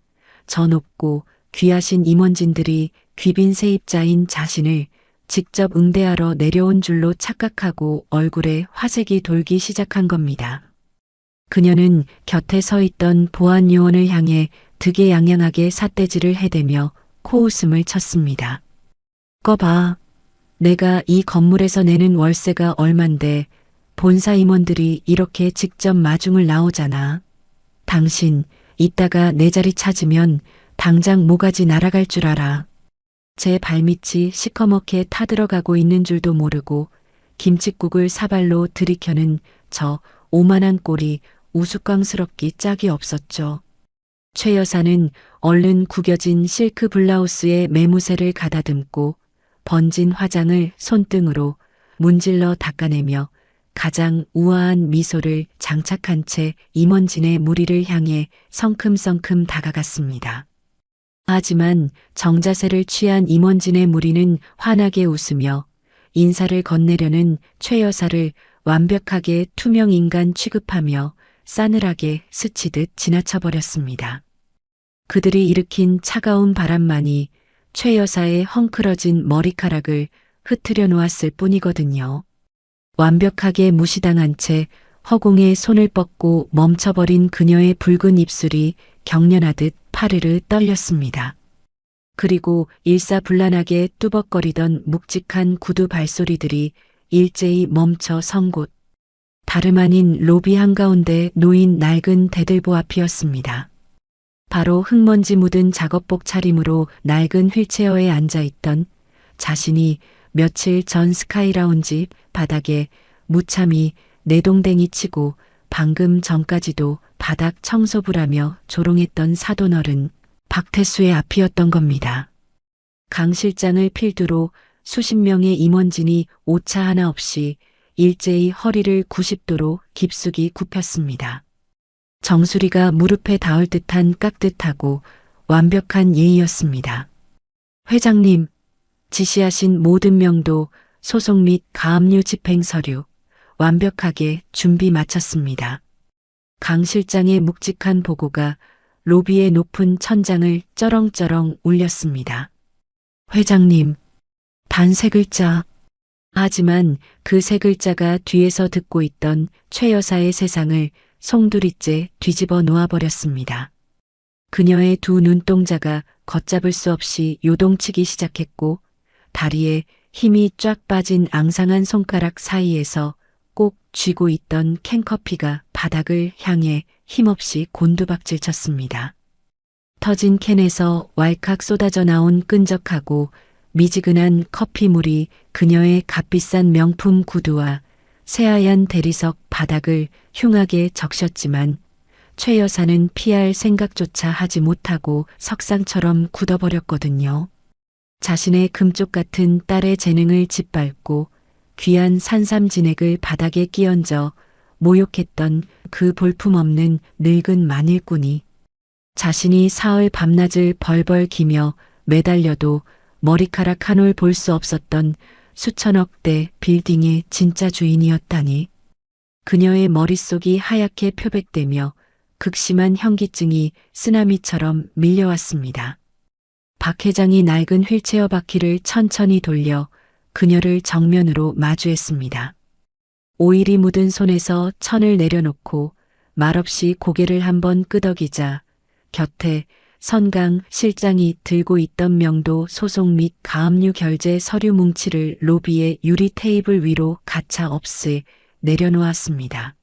저 높고 귀하신 임원진들이 귀빈 세입자인 자신을 직접 응대하러 내려온 줄로 착각하고 얼굴에 화색이 돌기 시작한 겁니다. 그녀는 곁에 서 있던 보안 요원을 향해 득에양양하게 삿대질을 해대며 코웃음을 쳤습니다. 꺼봐. 내가 이 건물에서 내는 월세가 얼만데 본사 임원들이 이렇게 직접 마중을 나오잖아. 당신 이따가 내 자리 찾으면 당장 모가지 날아갈 줄 알아. 제 발밑이 시커멓게 타들어가고 있는 줄도 모르고 김칫국을 사발로 들이켜는 저 오만한 꼴이 우스꽝스럽기 짝이 없었죠. 최 여사는 얼른 구겨진 실크 블라우스에 매무새를 가다듬고 번진 화장을 손등으로 문질러 닦아내며 가장 우아한 미소를 장착한 채 임원진의 무리를 향해 성큼성큼 다가갔습니다. 하지만 정자세를 취한 임원진의 무리는 환하게 웃으며 인사를 건네려는 최 여사를 완벽하게 투명 인간 취급하며 싸늘하게 스치듯 지나쳐버렸습니다. 그들이 일으킨 차가운 바람만이 최 여사의 헝클어진 머리카락을 흐트려 놓았을 뿐이거든요. 완벽하게 무시당한 채 허공에 손을 뻗고 멈춰버린 그녀의 붉은 입술이 경련하듯 파르르 떨렸습니다. 그리고 일사불란하게 뚜벅거리던 묵직한 구두 발소리들이 일제히 멈춰 선 곳. 다름 아닌 로비 한가운데 놓인 낡은 대들보 앞이었습니다. 바로 흙먼지 묻은 작업복 차림으로 낡은 휠체어에 앉아있던 자신이 며칠 전 스카이라운지 바닥에 무참히 내동댕이 치고 방금 전까지도 바닥 청소부라며 조롱했던 사돈어른 박태수의 앞이었던 겁니다. 강 실장을 필두로 수십 명의 임원진이 오차 하나 없이 일제히 허리를 90도로 깊숙이 굽혔습니다. 정수리가 무릎에 닿을 듯한 깍듯하고 완벽한 예의였습니다. 회장님, 지시하신 모든 명도, 소송 및 가압류 집행 서류 완벽하게 준비 마쳤습니다. 강 실장의 묵직한 보고가 로비의 높은 천장을 쩌렁쩌렁 울렸습니다. 회장님, 단 세 글자. 하지만 그 세 글자가 뒤에서 듣고 있던 최 여사의 세상을 송두리째 뒤집어 놓아버렸습니다. 그녀의 두 눈동자가 걷잡을 수 없이 요동치기 시작했고 다리에 힘이 쫙 빠진 앙상한 손가락 사이에서 꼭 쥐고 있던 캔커피가 바닥을 향해 힘없이 곤두박질 쳤습니다. 터진 캔에서 왈칵 쏟아져 나온 끈적하고 미지근한 커피물이 그녀의 값비싼 명품 구두와 새하얀 대리석 바닥을 흉하게 적셨지만 최 여사는 피할 생각조차 하지 못하고 석상처럼 굳어버렸거든요. 자신의 금쪽 같은 딸의 재능을 짓밟고 귀한 산삼진액을 바닥에 끼얹어 모욕했던 그 볼품없는 늙은 만일꾼이 자신이 사흘 밤낮을 벌벌 기며 매달려도 머리카락 한 올 볼 수 없었던 수천억 대 빌딩의 진짜 주인이었다니. 그녀의 머릿속이 하얗게 표백되며 극심한 현기증이 쓰나미처럼 밀려왔습니다. 박 회장이 낡은 휠체어 바퀴를 천천히 돌려 그녀를 정면으로 마주했습니다. 오일이 묻은 손에서 천을 내려놓고 말없이 고개를 한번 끄덕이자 곁에 선강 실장이 들고 있던 명도 소송 및 가압류 결제 서류 뭉치를 로비의 유리 테이블 위로 가차없이 내려놓았습니다.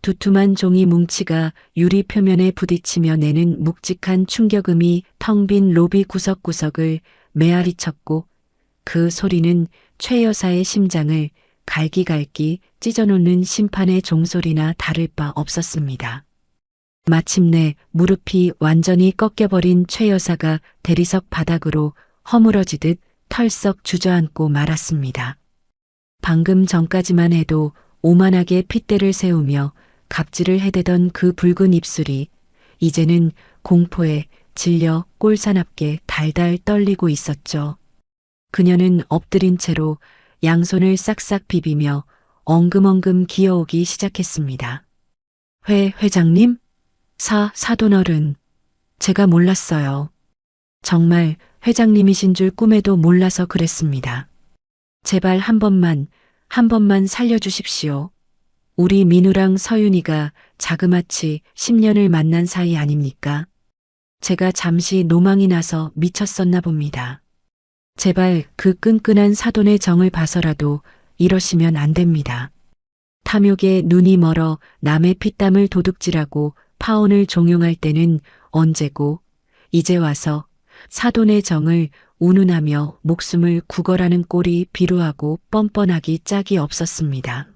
두툼한 종이 뭉치가 유리 표면에 부딪히며 내는 묵직한 충격음이 텅 빈 로비 구석구석을 메아리쳤고 그 소리는 최 여사의 심장을 갈기갈기 찢어놓는 심판의 종소리나 다를 바 없었습니다. 마침내 무릎이 완전히 꺾여버린 최 여사가 대리석 바닥으로 허물어지듯 털썩 주저앉고 말았습니다. 방금 전까지만 해도 오만하게 핏대를 세우며 갑질을 해대던 그 붉은 입술이 이제는 공포에 질려 꼴사납게 달달 떨리고 있었죠. 그녀는 엎드린 채로 양손을 싹싹 비비며 엉금엉금 기어오기 시작했습니다. 회장님? 사돈어른. 제가 몰랐어요. 정말 회장님이신 줄 꿈에도 몰라서 그랬습니다. 제발 한 번만 살려주십시오. 우리 민우랑 서윤이가 자그마치 10년을 만난 사이 아닙니까? 제가 잠시 노망이 나서 미쳤었나 봅니다. 제발 그 끈끈한 사돈의 정을 봐서라도 이러시면 안 됩니다. 탐욕에 눈이 멀어 남의 피땀을 도둑질하고 파혼을 종용할 때는 언제고 이제 와서 사돈의 정을 운운하며 목숨을 구걸하는 꼴이 비루하고 뻔뻔하기 짝이 없었습니다.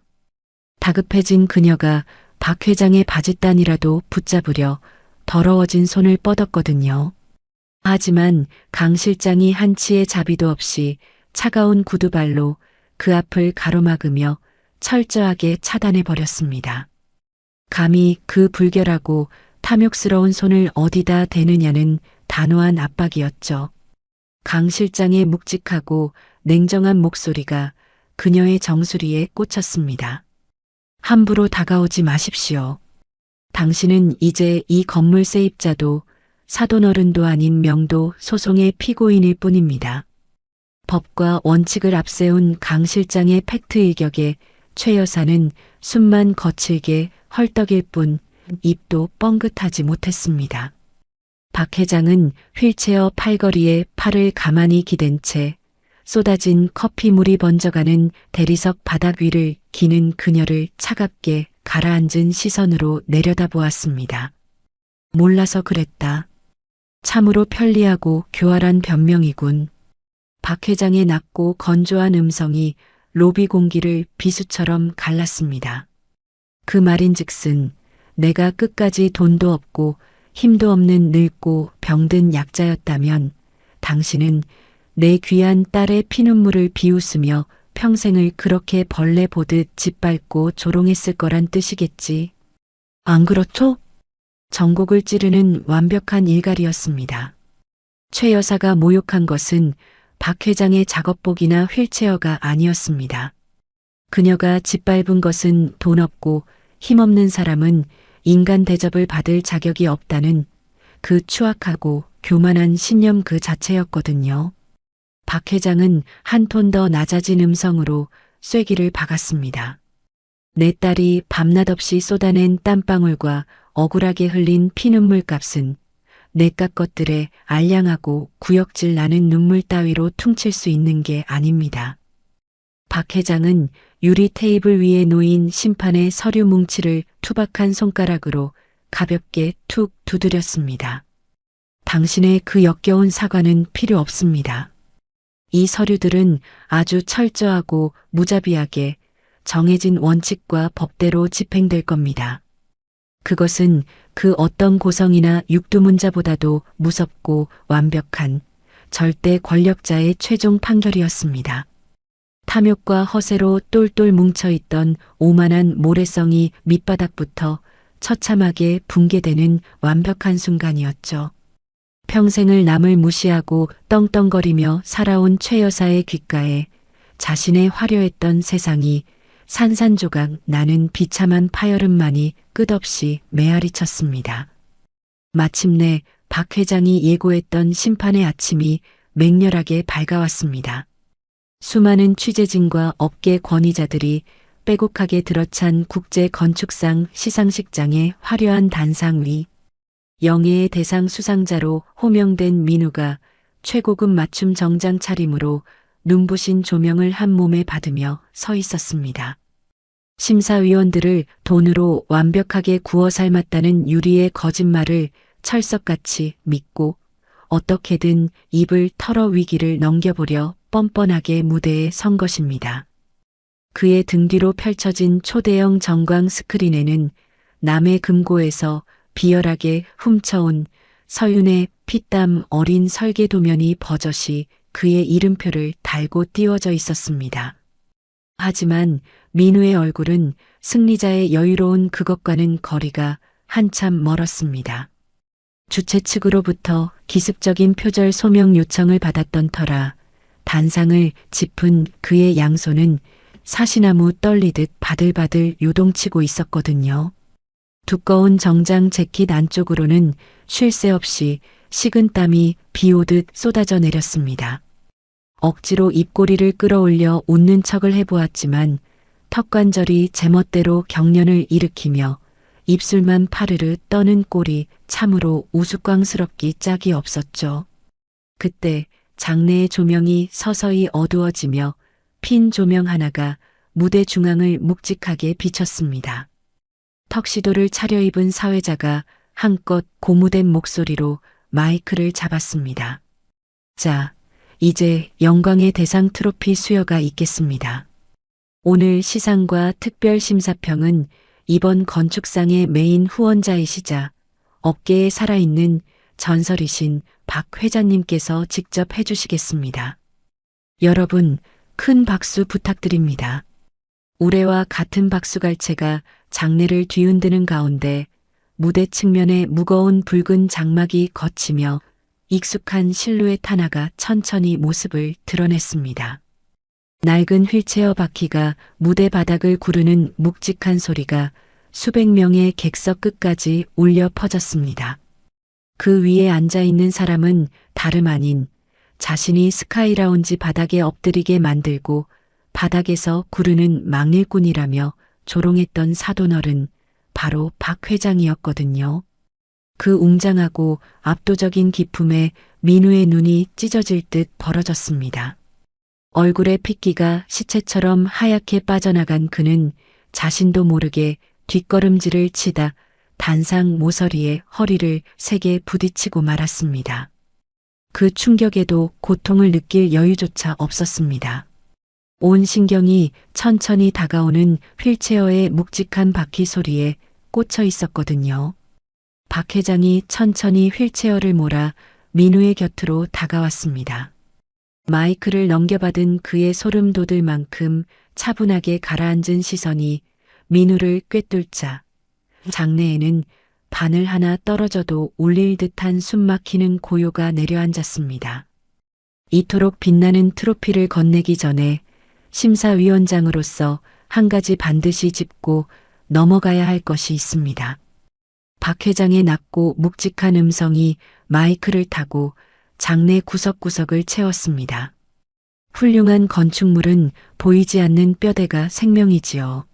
다급해진 그녀가 박 회장의 바짓단이라도 붙잡으려 더러워진 손을 뻗었거든요. 하지만 강 실장이 한치의 자비도 없이 차가운 구두발로 그 앞을 가로막으며 철저하게 차단해버렸습니다. 감히 그 불결하고 탐욕스러운 손을 어디다 대느냐는 단호한 압박이었죠. 강 실장의 묵직하고 냉정한 목소리가 그녀의 정수리에 꽂혔습니다. 함부로 다가오지 마십시오. 당신은 이제 이 건물 세입자도 사돈어른도 아닌 명도 소송의 피고인일 뿐입니다. 법과 원칙을 앞세운 강 실장의 팩트 일격에 최 여사는 숨만 거칠게 헐떡일 뿐 입도 뻥긋하지 못했습니다. 박 회장은 휠체어 팔걸이에 팔을 가만히 기댄 채 쏟아진 커피물이 번져가는 대리석 바닥 위를 기는 그녀를 차갑게 가라앉은 시선으로 내려다보았습니다. 몰라서 그랬다. 참으로 편리하고 교활한 변명이군. 박 회장의 낮고 건조한 음성이 로비 공기를 비수처럼 갈랐습니다. 그 말인즉슨 내가 끝까지 돈도 없고 힘도 없는 늙고 병든 약자였다면 당신은 내 귀한 딸의 피눈물을 비웃으며 평생을 그렇게 벌레 보듯 짓밟고 조롱했을 거란 뜻이겠지. 안 그렇죠? 전곡을 찌르는 완벽한 일갈이었습니다. 최 여사가 모욕한 것은 박 회장의 작업복이나 휠체어가 아니었습니다. 그녀가 짓밟은 것은 돈 없고 힘없는 사람은 인간 대접을 받을 자격이 없다는 그 추악하고 교만한 신념 그 자체였거든요. 박 회장은 한 톤 더 낮아진 음성으로 쐐기를 박았습니다. 내 딸이 밤낮 없이 쏟아낸 땀방울과 억울하게 흘린 피눈물 값은 내깟 것들에 알량하고 구역질 나는 눈물 따위로 퉁칠 수 있는 게 아닙니다. 박 회장은 유리 테이블 위에 놓인 심판의 서류 뭉치를 투박한 손가락으로 가볍게 툭 두드렸습니다. 당신의 그 역겨운 사과는 필요 없습니다. 이 서류들은 아주 철저하고 무자비하게 정해진 원칙과 법대로 집행될 겁니다. 그것은 그 어떤 고성이나 육두문자보다도 무섭고 완벽한 절대 권력자의 최종 판결이었습니다. 탐욕과 허세로 똘똘 뭉쳐있던 오만한 모래성이 밑바닥부터 처참하게 붕괴되는 완벽한 순간이었죠. 평생을 남을 무시하고 떵떵거리며 살아온 최 여사의 귓가에 자신의 화려했던 세상이 산산조각 나는 비참한 파열음만이 끝없이 메아리 쳤습니다. 마침내 박 회장이 예고했던 심판의 아침이 맹렬하게 밝아왔습니다. 수많은 취재진과 업계 권위자들이 빼곡하게 들어찬 국제건축상 시상식장의 화려한 단상 위 영예의 대상 수상자로 호명된 민우가 최고급 맞춤 정장 차림으로 눈부신 조명을 한 몸에 받으며 서 있었습니다. 심사위원들을 돈으로 완벽하게 구워 삶았다는 유리의 거짓말을 철석같이 믿고 어떻게든 입을 털어 위기를 넘겨보려 뻔뻔하게 무대에 선 것입니다. 그의 등 뒤로 펼쳐진 초대형 전광 스크린에는 남해 금고에서 비열하게 훔쳐온 서윤의 피땀 어린 설계 도면이 버젓이 그의 이름표를 달고 띄워져 있었습니다. 하지만 민우의 얼굴은 승리자의 여유로운 그것과는 거리가 한참 멀었습니다. 주최 측으로부터 기습적인 표절 소명 요청을 받았던 터라 단상을 짚은 그의 양손은 사시나무 떨리듯 바들바들 요동치고 있었거든요. 두꺼운 정장 재킷 안쪽으로는 쉴 새 없이 식은 땀이 비 오듯 쏟아져 내렸습니다. 억지로 입꼬리를 끌어올려 웃는 척을 해보았지만 턱관절이 제멋대로 경련을 일으키며 입술만 파르르 떠는 꼴이 참으로 우스꽝스럽기 짝이 없었죠. 그때 장내의 조명이 서서히 어두워지며 핀 조명 하나가 무대 중앙을 묵직하게 비쳤습니다. 턱시도를 차려입은 사회자가 한껏 고무된 목소리로 마이크를 잡았습니다. 자, 이제 영광의 대상 트로피 수여가 있겠습니다. 오늘 시상과 특별 심사평은 이번 건축상의 메인 후원자이시자 업계에 살아있는 전설이신 박 회장님께서 직접 해주시겠습니다. 여러분, 큰 박수 부탁드립니다. 우레와 같은 박수갈채가 장내를 뒤흔드는 가운데 무대 측면에 무거운 붉은 장막이 걷히며 익숙한 실루엣 하나가 천천히 모습을 드러냈습니다. 낡은 휠체어 바퀴가 무대 바닥을 구르는 묵직한 소리가 수백 명의 객석 끝까지 울려 퍼졌습니다. 그 위에 앉아있는 사람은 다름 아닌 자신이 스카이라운지 바닥에 엎드리게 만들고 바닥에서 구르는 망일꾼이라며 조롱했던 사돈어른 바로 박 회장이었거든요. 그 웅장하고 압도적인 기품에 민우의 눈이 찢어질 듯 벌어졌습니다. 얼굴의 핏기가 시체처럼 하얗게 빠져나간 그는 자신도 모르게 뒷걸음질을 치다 단상 모서리에 허리를 세게 부딪히고 말았습니다. 그 충격에도 고통을 느낄 여유조차 없었습니다. 온 신경이 천천히 다가오는 휠체어의 묵직한 바퀴 소리에 꽂혀 있었거든요. 박 회장이 천천히 휠체어를 몰아 민우의 곁으로 다가왔습니다. 마이크를 넘겨받은 그의 소름 돋을 만큼 차분하게 가라앉은 시선이 민우를 꿰뚫자 장내에는 바늘 하나 떨어져도 울릴 듯한 숨막히는 고요가 내려앉았습니다. 이토록 빛나는 트로피를 건네기 전에 심사위원장으로서 한 가지 반드시 짚고 넘어가야 할 것이 있습니다. 박 회장의 낮고 묵직한 음성이 마이크를 타고 장내 구석구석을 채웠습니다. 훌륭한 건축물은 보이지 않는 뼈대가 생명이지요.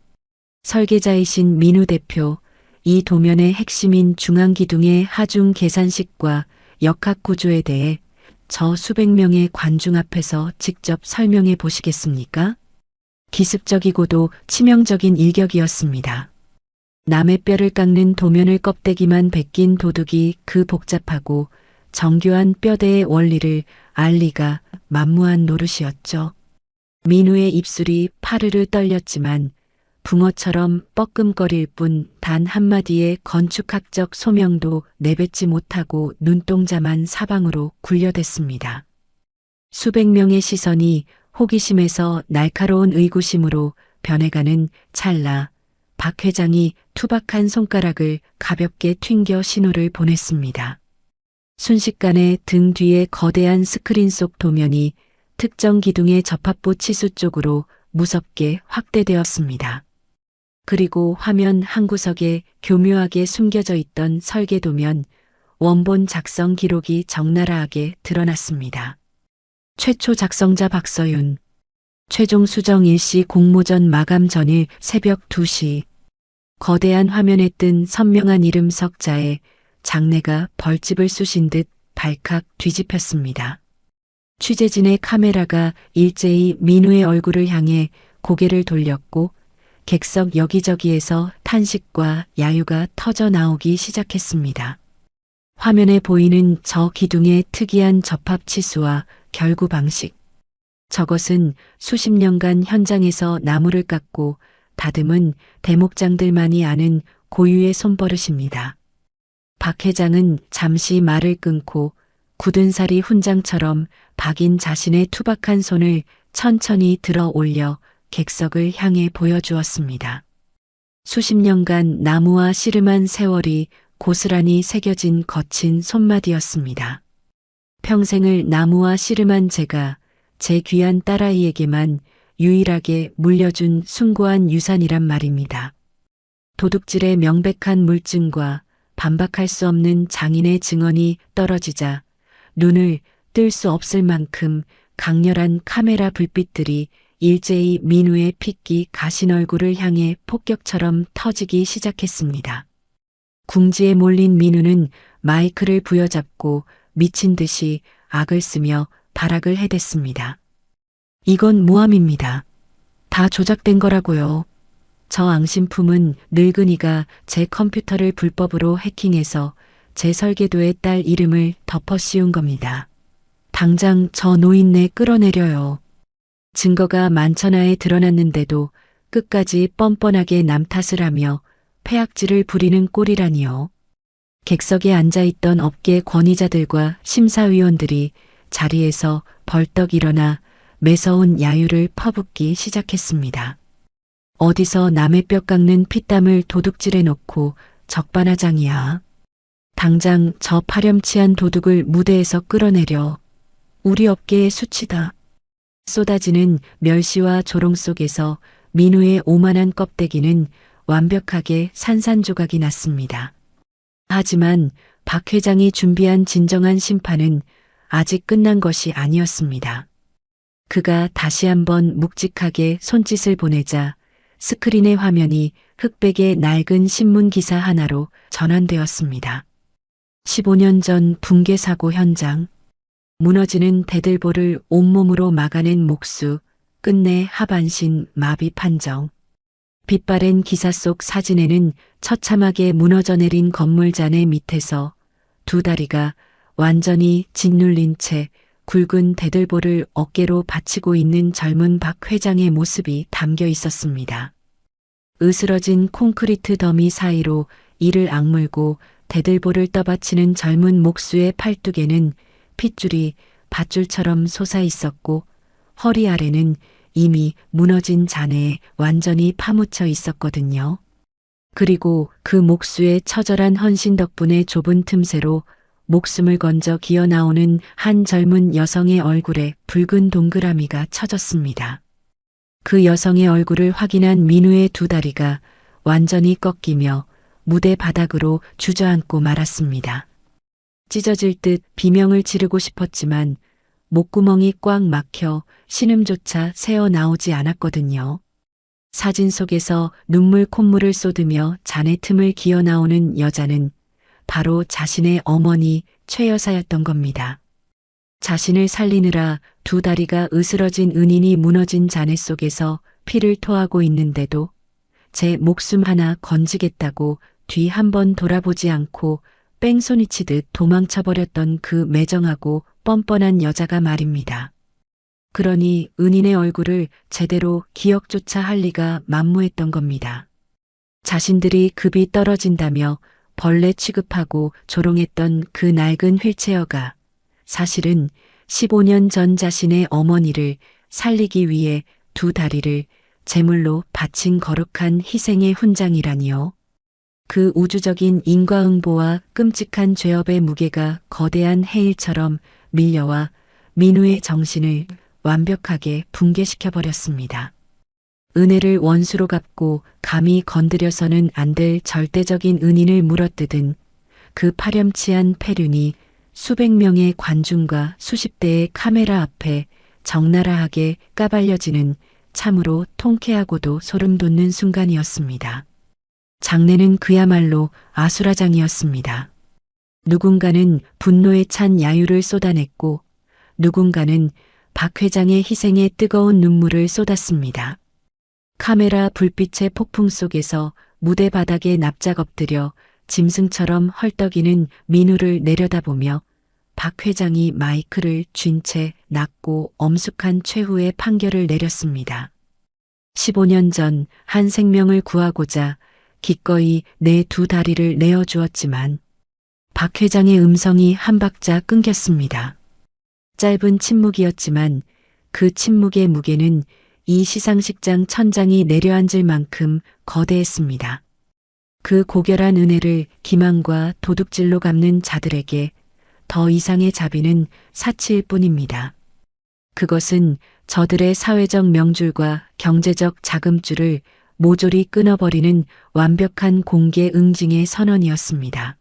설계자이신 민우 대표, 이 도면의 핵심인 중앙기둥의 하중 계산식과 역학 구조에 대해 저 수백 명의 관중 앞에서 직접 설명해 보시겠습니까? 기습적이고도 치명적인 일격이었습니다. 남의 뼈를 깎는 도면을 껍데기만 벗긴 도둑이 그 복잡하고 정교한 뼈대의 원리를 알 리가 만무한 노릇이었죠. 민우의 입술이 파르르 떨렸지만 붕어처럼 뻐끔거릴 뿐 단 한마디의 건축학적 소명도 내뱉지 못하고 눈동자만 사방으로 굴려댔습니다. 수백 명의 시선이 호기심에서 날카로운 의구심으로 변해가는 찰나 박 회장이 투박한 손가락을 가볍게 튕겨 신호를 보냈습니다. 순식간에 등 뒤에 거대한 스크린 속 도면이 특정 기둥의 접합부 치수 쪽으로 무섭게 확대되었습니다. 그리고 화면 한 구석에 교묘하게 숨겨져 있던 설계도면 원본 작성 기록이 적나라하게 드러났습니다. 최초 작성자 박서윤. 최종 수정 일시 공모전 마감 전일 새벽 2시. 거대한 화면에 뜬 선명한 이름 석자에 장내가 벌집을 쑤신 듯 발칵 뒤집혔습니다. 취재진의 카메라가 일제히 민우의 얼굴을 향해 고개를 돌렸고 객석 여기저기에서 탄식과 야유가 터져 나오기 시작했습니다. 화면에 보이는 저 기둥의 특이한 접합 치수와 결구 방식. 저것은 수십 년간 현장에서 나무를 깎고 다듬은 대목장들만이 아는 고유의 손버릇입니다. 박 회장은 잠시 말을 끊고 굳은 살이 훈장처럼 박인 자신의 투박한 손을 천천히 들어 올려 객석을 향해 보여주었습니다. 수십 년간 나무와 씨름한 세월이 고스란히 새겨진 거친 손마디였습니다. 평생을 나무와 씨름한 제가 제 귀한 딸아이에게만 유일하게 물려준 숭고한 유산이란 말입니다. 도둑질의 명백한 물증과 반박할 수 없는 장인의 증언이 떨어지자 눈을 뜰 수 없을 만큼 강렬한 카메라 불빛들이 일제히 민우의 핏기 가신 얼굴을 향해 폭격처럼 터지기 시작했습니다. 궁지에 몰린 민우는 마이크를 부여잡고 미친 듯이 악을 쓰며 발악을 해댔습니다. 이건 모함입니다. 다 조작된 거라고요. 저 앙심품은 늙은이가 제 컴퓨터를 불법으로 해킹해서 제 설계도의 딸 이름을 덮어 씌운 겁니다. 당장 저 노인네 끌어내려요. 증거가 만천하에 드러났는데도 끝까지 뻔뻔하게 남 탓을 하며 패악질을 부리는 꼴이라니요. 객석에 앉아있던 업계 권위자들과 심사위원들이 자리에서 벌떡 일어나 매서운 야유를 퍼붓기 시작했습니다. 어디서 남의 뼈 깎는 피땀을 도둑질해 놓고 적반하장이야. 당장 저 파렴치한 도둑을 무대에서 끌어내려. 우리 업계의 수치다. 쏟아지는 멸시와 조롱 속에서 민우의 오만한 껍데기는 완벽하게 산산조각이 났습니다. 하지만 박 회장이 준비한 진정한 심판은 아직 끝난 것이 아니었습니다. 그가 다시 한번 묵직하게 손짓을 보내자 스크린의 화면이 흑백의 낡은 신문 기사 하나로 전환되었습니다. 15년 전 붕괴 사고 현장. 무너지는 대들보를 온몸으로 막아낸 목수, 끝내 하반신 마비 판정. 빛바랜 기사 속 사진에는 처참하게 무너져 내린 건물 잔해 밑에서 두 다리가 완전히 짓눌린 채 굵은 대들보를 어깨로 받치고 있는 젊은 박 회장의 모습이 담겨 있었습니다. 으스러진 콘크리트 더미 사이로 이를 악물고 대들보를 떠받치는 젊은 목수의 팔뚝에는 핏줄이 밧줄처럼 솟아 있었고 허리 아래는 이미 무너진 잔해에 완전히 파묻혀 있었거든요. 그리고 그 목수의 처절한 헌신 덕분에 좁은 틈새로 목숨을 건져 기어 나오는 한 젊은 여성의 얼굴에 붉은 동그라미가 쳐졌습니다. 그 여성의 얼굴을 확인한 민우의 두 다리가 완전히 꺾이며 무대 바닥으로 주저앉고 말았습니다. 찢어질 듯 비명을 지르고 싶었지만 목구멍이 꽉 막혀 신음조차 새어 나오지 않았거든요. 사진 속에서 눈물 콧물을 쏟으며 잔의 틈을 기어 나오는 여자는 바로 자신의 어머니 최 여사였던 겁니다. 자신을 살리느라 두 다리가 으스러진 은인이 무너진 잔해 속에서 피를 토하고 있는데도 제 목숨 하나 건지겠다고 뒤 한 번 돌아보지 않고 뺑소니치듯 도망쳐버렸던 그 매정하고 뻔뻔한 여자가 말입니다. 그러니 은인의 얼굴을 제대로 기억조차 할 리가 만무했던 겁니다. 자신들이 급이 떨어진다며 벌레 취급하고 조롱했던 그 낡은 휠체어가 사실은 15년 전 자신의 어머니를 살리기 위해 두 다리를 제물로 바친 거룩한 희생의 훈장이라니요. 그 우주적인 인과응보와 끔찍한 죄업의 무게가 거대한 해일처럼 밀려와 민우의 정신을 완벽하게 붕괴시켜버렸습니다. 은혜를 원수로 갚고 감히 건드려서는 안 될 절대적인 은인을 물어뜯은 그 파렴치한 패륜이 수백 명의 관중과 수십 대의 카메라 앞에 적나라하게 까발려지는 참으로 통쾌하고도 소름 돋는 순간이었습니다. 장례는 그야말로 아수라장이었습니다. 누군가는 분노에 찬 야유를 쏟아냈고 누군가는 박 회장의 희생에 뜨거운 눈물을 쏟았습니다. 카메라 불빛의 폭풍 속에서 무대 바닥에 납작 엎드려 짐승처럼 헐떡이는 민우를 내려다보며 박 회장이 마이크를 쥔 채 낮고 엄숙한 최후의 판결을 내렸습니다. 15년 전 한 생명을 구하고자 기꺼이 내 두 다리를 내어주었지만 박 회장의 음성이 한 박자 끊겼습니다. 짧은 침묵이었지만 그 침묵의 무게는 이 시상식장 천장이 내려앉을 만큼 거대했습니다. 그 고결한 은혜를 기만과 도둑질로 갚는 자들에게 더 이상의 자비는 사치일 뿐입니다. 그것은 저들의 사회적 명줄과 경제적 자금줄을 모조리 끊어버리는 완벽한 공개 응징의 선언이었습니다.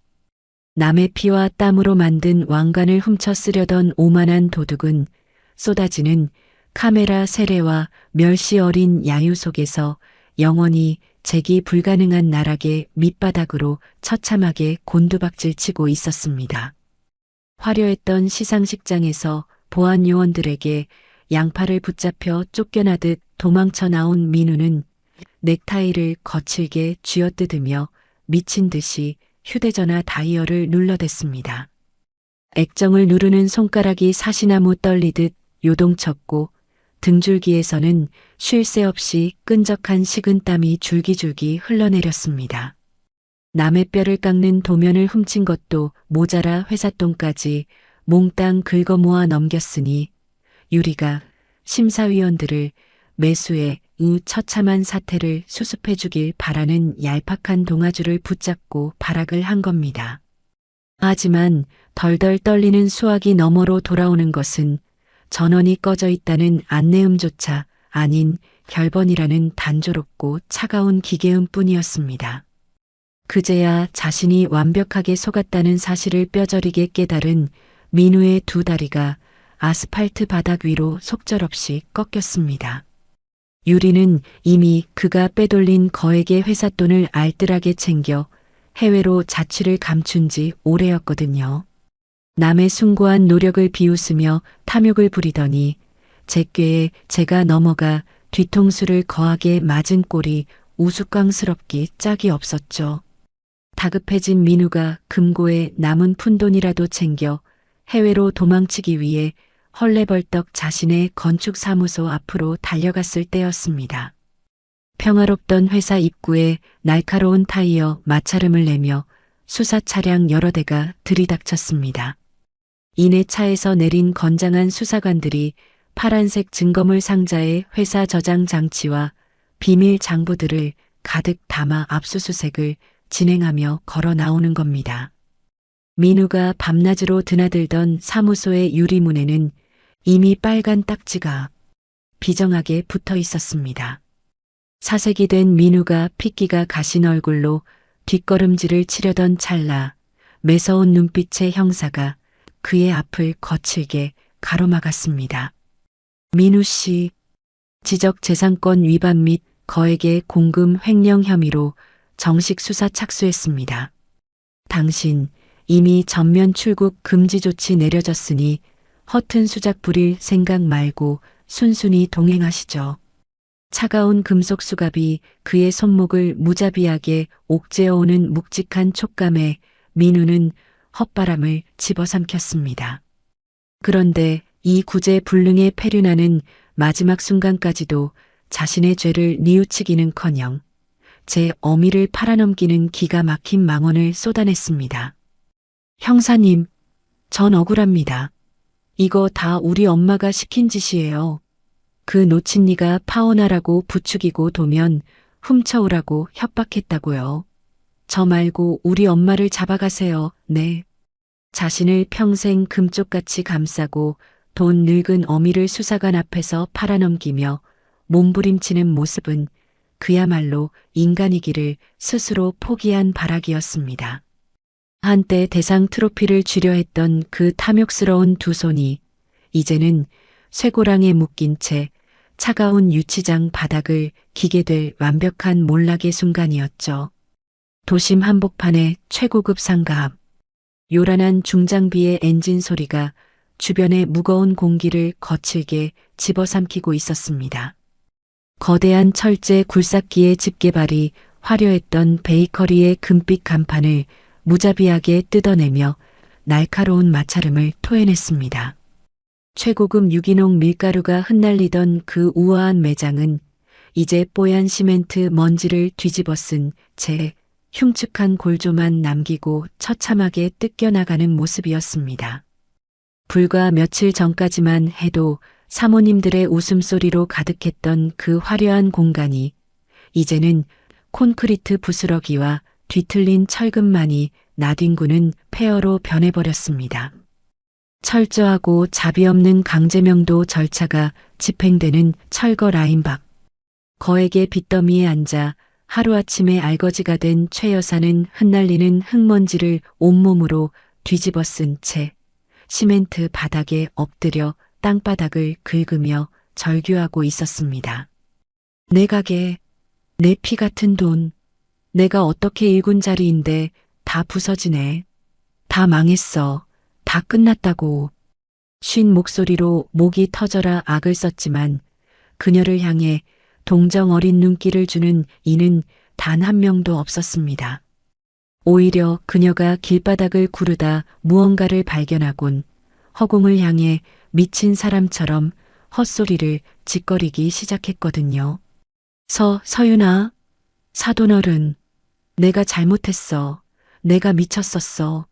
남의 피와 땀으로 만든 왕관을 훔쳐 쓰려던 오만한 도둑은 쏟아지는 카메라 세례와 멸시 어린 야유 속에서 영원히 재기 불가능한 나락의 밑바닥으로 처참하게 곤두박질치고 있었습니다. 화려했던 시상식장에서 보안 요원들에게 양팔을 붙잡혀 쫓겨나듯 도망쳐 나온 민우는 넥타이를 거칠게 쥐어뜯으며 미친 듯이 휴대전화 다이얼을 눌러댔습니다. 액정을 누르는 손가락이 사시나무 떨리듯 요동쳤고 등줄기에서는 쉴 새 없이 끈적한 식은땀이 줄기줄기 흘러내렸습니다. 남의 뼈를 깎는 도면을 훔친 것도 모자라 회삿돈까지 몽땅 긁어모아 넘겼으니 유리가 심사위원들을 매수의 이 처참한 사태를 수습해 주길 바라는 얄팍한 동아줄을 붙잡고 발악을 한 겁니다. 하지만 덜덜 떨리는 수화기 너머로 돌아오는 것은 전원이 꺼져 있다는 안내음조차 아닌 결번이라는 단조롭고 차가운 기계음 뿐이었습니다. 그제야 자신이 완벽하게 속았다는 사실을 뼈저리게 깨달은 민우의 두 다리가 아스팔트 바닥 위로 속절없이 꺾였습니다. 유리는 이미 그가 빼돌린 거액의 회삿돈을 알뜰하게 챙겨 해외로 자취를 감춘 지 오래였거든요. 남의 숭고한 노력을 비웃으며 탐욕을 부리더니 제 꾀에 제가 넘어가 뒤통수를 거하게 맞은 꼴이 우스꽝스럽기 짝이 없었죠. 다급해진 민우가 금고에 남은 푼돈이라도 챙겨 해외로 도망치기 위해 헐레벌떡 자신의 건축사무소 앞으로 달려갔을 때였습니다. 평화롭던 회사 입구에 날카로운 타이어 마찰음을 내며 수사 차량 여러 대가 들이닥쳤습니다. 이내 차에서 내린 건장한 수사관들이 파란색 증거물 상자에 회사 저장 장치와 비밀 장부들을 가득 담아 압수수색을 진행하며 걸어 나오는 겁니다. 민우가 밤낮으로 드나들던 사무소의 유리문에는 이미 빨간 딱지가 비정하게 붙어 있었습니다. 사색이 된 민우가 핏기가 가신 얼굴로 뒷걸음질을 치려던 찰나 매서운 눈빛의 형사가 그의 앞을 거칠게 가로막았습니다. 민우 씨, 지적재산권 위반 및 거액의 공금 횡령 혐의로 정식 수사 착수했습니다. 당신 이미 전면 출국 금지 조치 내려졌으니 허튼 수작 부릴 생각 말고 순순히 동행하시죠. 차가운 금속 수갑이 그의 손목을 무자비하게 옥죄어오는 묵직한 촉감에 민우는 헛바람을 집어삼켰습니다. 그런데 이 구제불능의 페류나는 마지막 순간까지도 자신의 죄를 뉘우치기는커녕 제 어미를 팔아넘기는 기가 막힌 망언을 쏟아냈습니다. 형사님, 전 억울합니다. 이거 다 우리 엄마가 시킨 짓이에요. 그 노친니가 파혼하라고 부추기고 도면 훔쳐오라고 협박했다고요. 저 말고 우리 엄마를 잡아가세요. 네. 자신을 평생 금쪽같이 감싸고 돈 늙은 어미를 수사관 앞에서 팔아넘기며 몸부림치는 모습은 그야말로 인간이기를 스스로 포기한 발악이었습니다. 한때 대상 트로피를 쥐려 했던 그 탐욕스러운 두 손이 이제는 쇠고랑에 묶인 채 차가운 유치장 바닥을 기게 될 완벽한 몰락의 순간이었죠. 도심 한복판의 최고급 상가 앞, 요란한 중장비의 엔진 소리가 주변의 무거운 공기를 거칠게 집어삼키고 있었습니다. 거대한 철제 굴삭기의 집게발이 화려했던 베이커리의 금빛 간판을 무자비하게 뜯어내며 날카로운 마찰음을 토해냈습니다. 최고급 유기농 밀가루가 흩날리던 그 우아한 매장은 이제 뽀얀 시멘트 먼지를 뒤집어 쓴 채 흉측한 골조만 남기고 처참하게 뜯겨나가는 모습이었습니다. 불과 며칠 전까지만 해도 사모님들의 웃음소리로 가득했던 그 화려한 공간이 이제는 콘크리트 부스러기와 뒤틀린 철근만이 나뒹구는 폐허로 변해버렸습니다. 철저하고 자비 없는 강제명도 절차가 집행되는 철거 라인 밖. 거액의 빚더미에 앉아 하루아침에 알거지가 된 최 여사는 흩날리는 흙먼지를 온몸으로 뒤집어 쓴 채 시멘트 바닥에 엎드려 땅바닥을 긁으며 절규하고 있었습니다. 내 가게, 내 피 같은 돈, 내가 어떻게 일군 자리인데 다 부서지네. 다 망했어. 다 끝났다고. 쉰 목소리로 목이 터져라 악을 썼지만 그녀를 향해 동정 어린 눈길을 주는 이는 단 한 명도 없었습니다. 오히려 그녀가 길바닥을 구르다 무언가를 발견하곤 허공을 향해 미친 사람처럼 헛소리를 짓거리기 시작했거든요. 서윤아, 사돈어른, 내가 잘못했어. 내가 미쳤었어.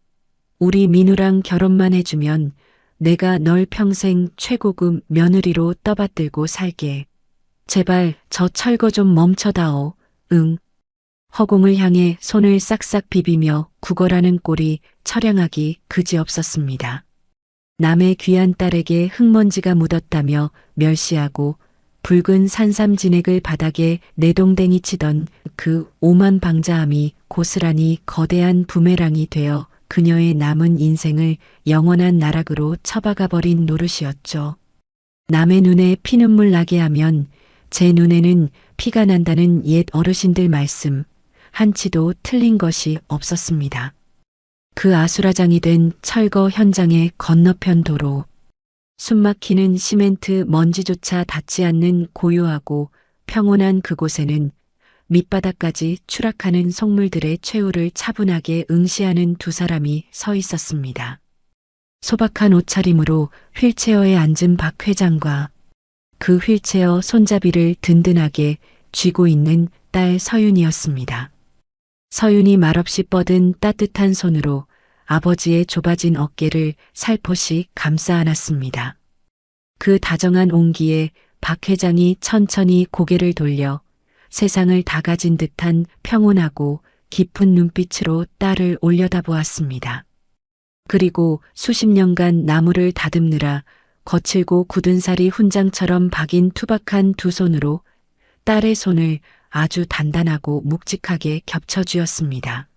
우리 민우랑 결혼만 해주면 내가 널 평생 최고급 며느리로 떠받들고 살게. 제발 저 철거 좀 멈춰다오. 응. 허공을 향해 손을 싹싹 비비며 구걸하는 꼴이 처량하기 그지없었습니다. 남의 귀한 딸에게 흙먼지가 묻었다며 멸시하고 붉은 산삼진액을 바닥에 내동댕이 치던 그 오만 방자함이 고스란히 거대한 부메랑이 되어 그녀의 남은 인생을 영원한 나락으로 처박아 버린 노릇이었죠. 남의 눈에 피눈물 나게 하면 제 눈에는 피가 난다는 옛 어르신들 말씀 한치도 틀린 것이 없었습니다. 그 아수라장이 된 철거 현장의 건너편 도로, 숨막히는 시멘트 먼지조차 닿지 않는 고요하고 평온한 그곳에는 밑바닥까지 추락하는 속물들의 최후를 차분하게 응시하는 두 사람이 서 있었습니다. 소박한 옷차림으로 휠체어에 앉은 박 회장과 그 휠체어 손잡이를 든든하게 쥐고 있는 딸 서윤이었습니다. 서윤이 말없이 뻗은 따뜻한 손으로 아버지의 좁아진 어깨를 살포시 감싸 안았습니다. 그 다정한 온기에 박 회장이 천천히 고개를 돌려 세상을 다 가진 듯한 평온하고 깊은 눈빛으로 딸을 올려다보았습니다. 그리고 수십 년간 나무를 다듬느라 거칠고 굳은 살이 훈장처럼 박인 투박한 두 손으로 딸의 손을 아주 단단하고 묵직하게 겹쳐쥐었습니다.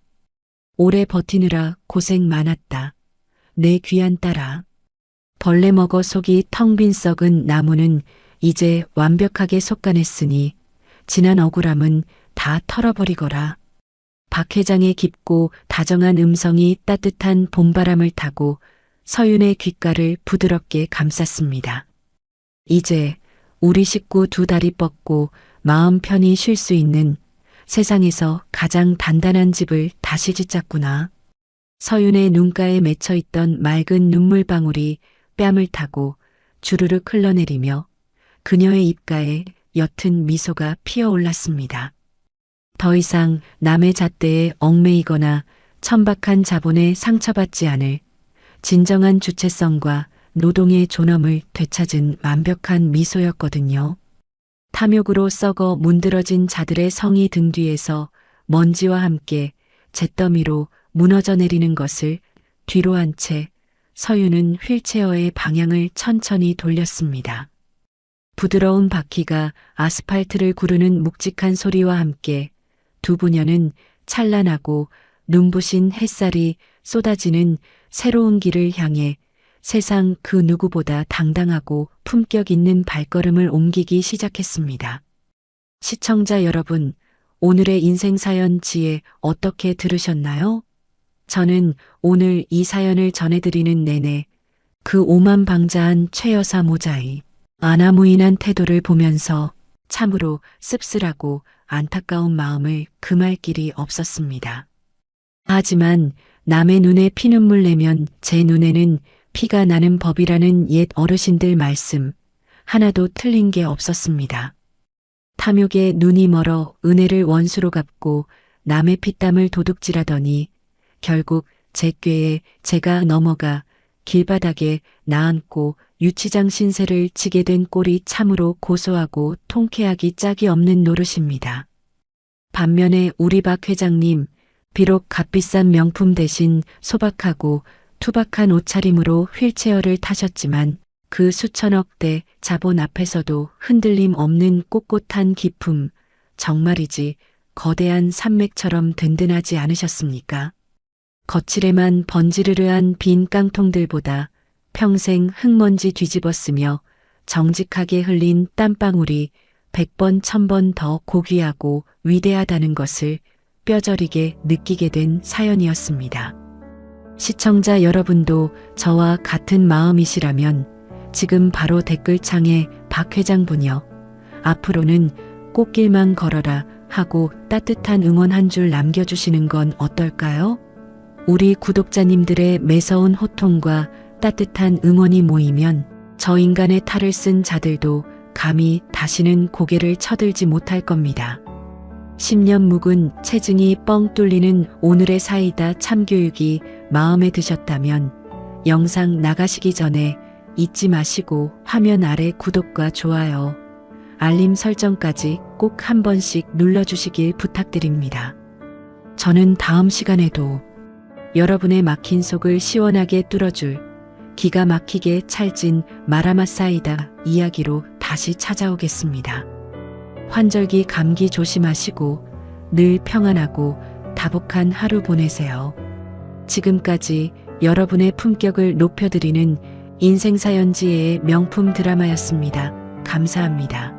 오래 버티느라 고생 많았다. 내 귀한 딸아. 벌레 먹어 속이 텅 빈 썩은 나무는 이제 완벽하게 속가냈으니 지난 억울함은 다 털어버리거라. 박 회장의 깊고 다정한 음성이 따뜻한 봄바람을 타고 서윤의 귓가를 부드럽게 감쌌습니다. 이제 우리 식구 두 다리 뻗고 마음 편히 쉴 수 있는 세상에서 가장 단단한 집을 다시 짓자꾸나. 서윤의 눈가에 맺혀있던 맑은 눈물방울이 뺨을 타고 주르륵 흘러내리며 그녀의 입가에 옅은 미소가 피어올랐습니다. 더 이상 남의 잣대에 얽매이거나 천박한 자본에 상처받지 않을 진정한 주체성과 노동의 존엄을 되찾은 완벽한 미소였거든요. 탐욕으로 썩어 문드러진 자들의 성이 등 뒤에서 먼지와 함께 잿더미로 무너져 내리는 것을 뒤로 한 채 서윤은 휠체어의 방향을 천천히 돌렸습니다. 부드러운 바퀴가 아스팔트를 구르는 묵직한 소리와 함께 두 부녀는 찬란하고 눈부신 햇살이 쏟아지는 새로운 길을 향해 세상 그 누구보다 당당하고 품격 있는 발걸음을 옮기기 시작했습니다. 시청자 여러분, 오늘의 인생사연 지혜 어떻게 들으셨나요? 저는 오늘 이 사연을 전해드리는 내내 그 오만방자한 최여사 모자의 아나무인한 태도를 보면서 참으로 씁쓸하고 안타까운 마음을 금할 길이 없었습니다. 하지만 남의 눈에 피눈물 내면 제 눈에는 피가 나는 법이라는 옛 어르신들 말씀 하나도 틀린 게 없었습니다. 탐욕에 눈이 멀어 은혜를 원수로 갚고 남의 피땀을 도둑질하더니 결국 제 꾀에 제가 넘어가 길바닥에 나앉고 유치장 신세를 지게 된 꼴이 참으로 고소하고 통쾌하기 짝이 없는 노릇입니다. 반면에 우리 박 회장님, 비록 값비싼 명품 대신 소박하고 투박한 옷차림으로 휠체어를 타셨지만 그 수천억대 자본 앞에서도 흔들림 없는 꼿꼿한 기품, 정말이지 거대한 산맥처럼 든든하지 않으셨습니까? 거칠에만 번지르르한 빈 깡통들보다 평생 흙먼지 뒤집었으며 정직하게 흘린 땀방울이 100번 1000번 더 고귀하고 위대하다는 것을 뼈저리게 느끼게 된 사연이었습니다. 시청자 여러분도 저와 같은 마음이시라면 지금 바로 댓글창에 박 회장 부녀 앞으로는 꽃길만 걸어라 하고 따뜻한 응원 한 줄 남겨주시는 건 어떨까요? 우리 구독자님들의 매서운 호통과 따뜻한 응원이 모이면 저 인간의 탈을 쓴 자들도 감히 다시는 고개를 쳐들지 못할 겁니다. 10년 묵은 체증이 뻥 뚫리는 오늘의 사이다 참교육이 마음에 드셨다면 영상 나가시기 전에 잊지 마시고 화면 아래 구독과 좋아요, 알림 설정까지 꼭 한 번씩 눌러주시길 부탁드립니다. 저는 다음 시간에도 여러분의 막힌 속을 시원하게 뚫어줄 기가 막히게 찰진 마라맛 사이다 이야기로 다시 찾아오겠습니다. 환절기 감기 조심하시고 늘 평안하고 다복한 하루 보내세요. 지금까지 여러분의 품격을 높여드리는 인생사연지혜의 명품 드라마였습니다. 감사합니다.